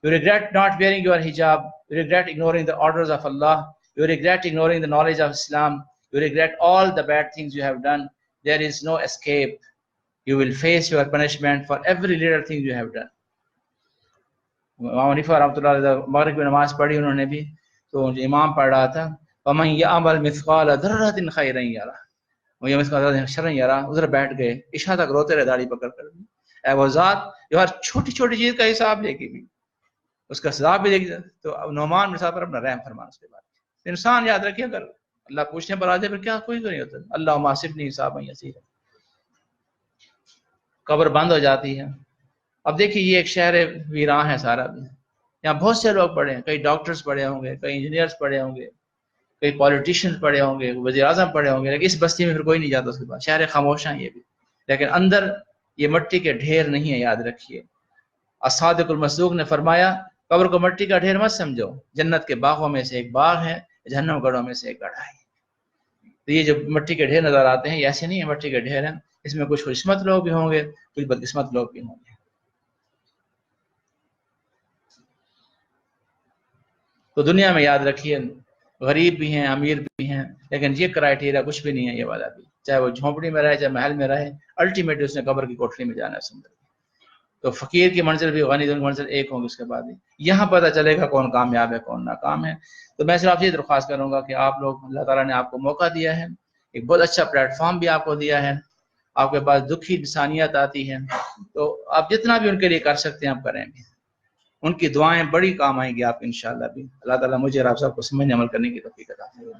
You regret not wearing your hijab. You regret ignoring the orders of Allah. You regret ignoring the knowledge of Islam. You regret all the bad things you have done. There is no escape. You will face your punishment for every little thing you have done. امام حنیفہ رحمۃ اللہ علیہ مغرب کی نماز پڑھی انہوں نے بھی، تو امام پڑھ رہا تھا وَمَن يَعْمَلْ مِثْقَالَ ذَرَّةٍ خَيْرًا يَرَهُ، وَمَن يَعْمَلْ مِثْقَالَ ذَرَّةٍ شَرًّا يَرَهُ. ادھر بیٹھ گئے، عشاء تک روتے رہے داڑھی پکڑ کر. اے وہ ذات جو ہر چھوٹی چھوٹی چیز کا حساب لے گی بھی، اس کا سزا بھی دے گی. تو نعمان بن ثابت پر اپنا رحم فرمانا. اس کے بعد انسان یاد رکھیے اگر اللہ پوچھنے پر آ جائے پھر کیا کوئی نہیں ہوتا. اللہم حاسبنی حسابا یسیرا. قبر بند ہو جاتی ہے. اب دیکھیے یہ ایک شہر ویراں ہے سارا بھی، یہاں بہت سے لوگ پڑھے ہیں، کئی ڈاکٹرز پڑھے ہوں گے، کئی انجینئرز پڑھے ہوں گے، کئی پولیٹیشین پڑھے ہوں گے، وزیر اعظم پڑھے ہوں گے، لیکن اس بستی میں پھر کوئی نہیں جاتا. اس کے بعد شہر خاموش ہیں یہ بھی، لیکن اندر یہ مٹی کے ڈھیر نہیں ہے. یاد رکھیے الصادق المصدوق نے فرمایا قبر کو مٹی کا ڈھیر مت سمجھو، جنت کے باغوں میں سے ایک باغ ہے، جہنم گڑھوں میں سے ایک گڑھا ہے۔ تو یہ جو مٹی کے ڈھیر نظر آتے ہیں یہ ایسے نہیں ہے مٹی کے ڈھیر ہیں، اس میں کچھ خوش قسمت لوگ بھی ہوں گے، کچھ بدقسمت لوگ بھی ہوں گے۔ تو دنیا میں یاد رکھیے غریب بھی ہیں امیر بھی ہیں، لیکن یہ کرائٹیریا کچھ بھی نہیں ہے یہ والا بھی، چاہے وہ جھونپڑی میں رہے چاہے محل میں رہے، الٹیمیٹلی اس نے قبر کی کوٹری میں جانا ہے سندر۔ تو فقیر کی منزل بھی غنی کی منزل ایک ہوگی اس کے بعد ہی، یہاں پتہ چلے گا کون کامیاب ہے کون ناکام ہے۔ تو میں صرف آپ سے درخواست کروں گا کہ آپ لوگ، اللہ تعالیٰ نے آپ کو موقع دیا ہے، ایک بہت اچھا پلیٹ فارم بھی آپ کو دیا ہے، آپ کے پاس دکھی انسانیت آتی ہے، تو آپ جتنا بھی ان کے لیے کر سکتے ہیں آپ کریں گے، ان کی دعائیں بڑی کام آئیں گی آپ انشاءاللہ بھی۔ اللہ تعالیٰ مجھے اور آپ سب کو سمجھنے عمل کرنے کی توفیق عطا فرمائے۔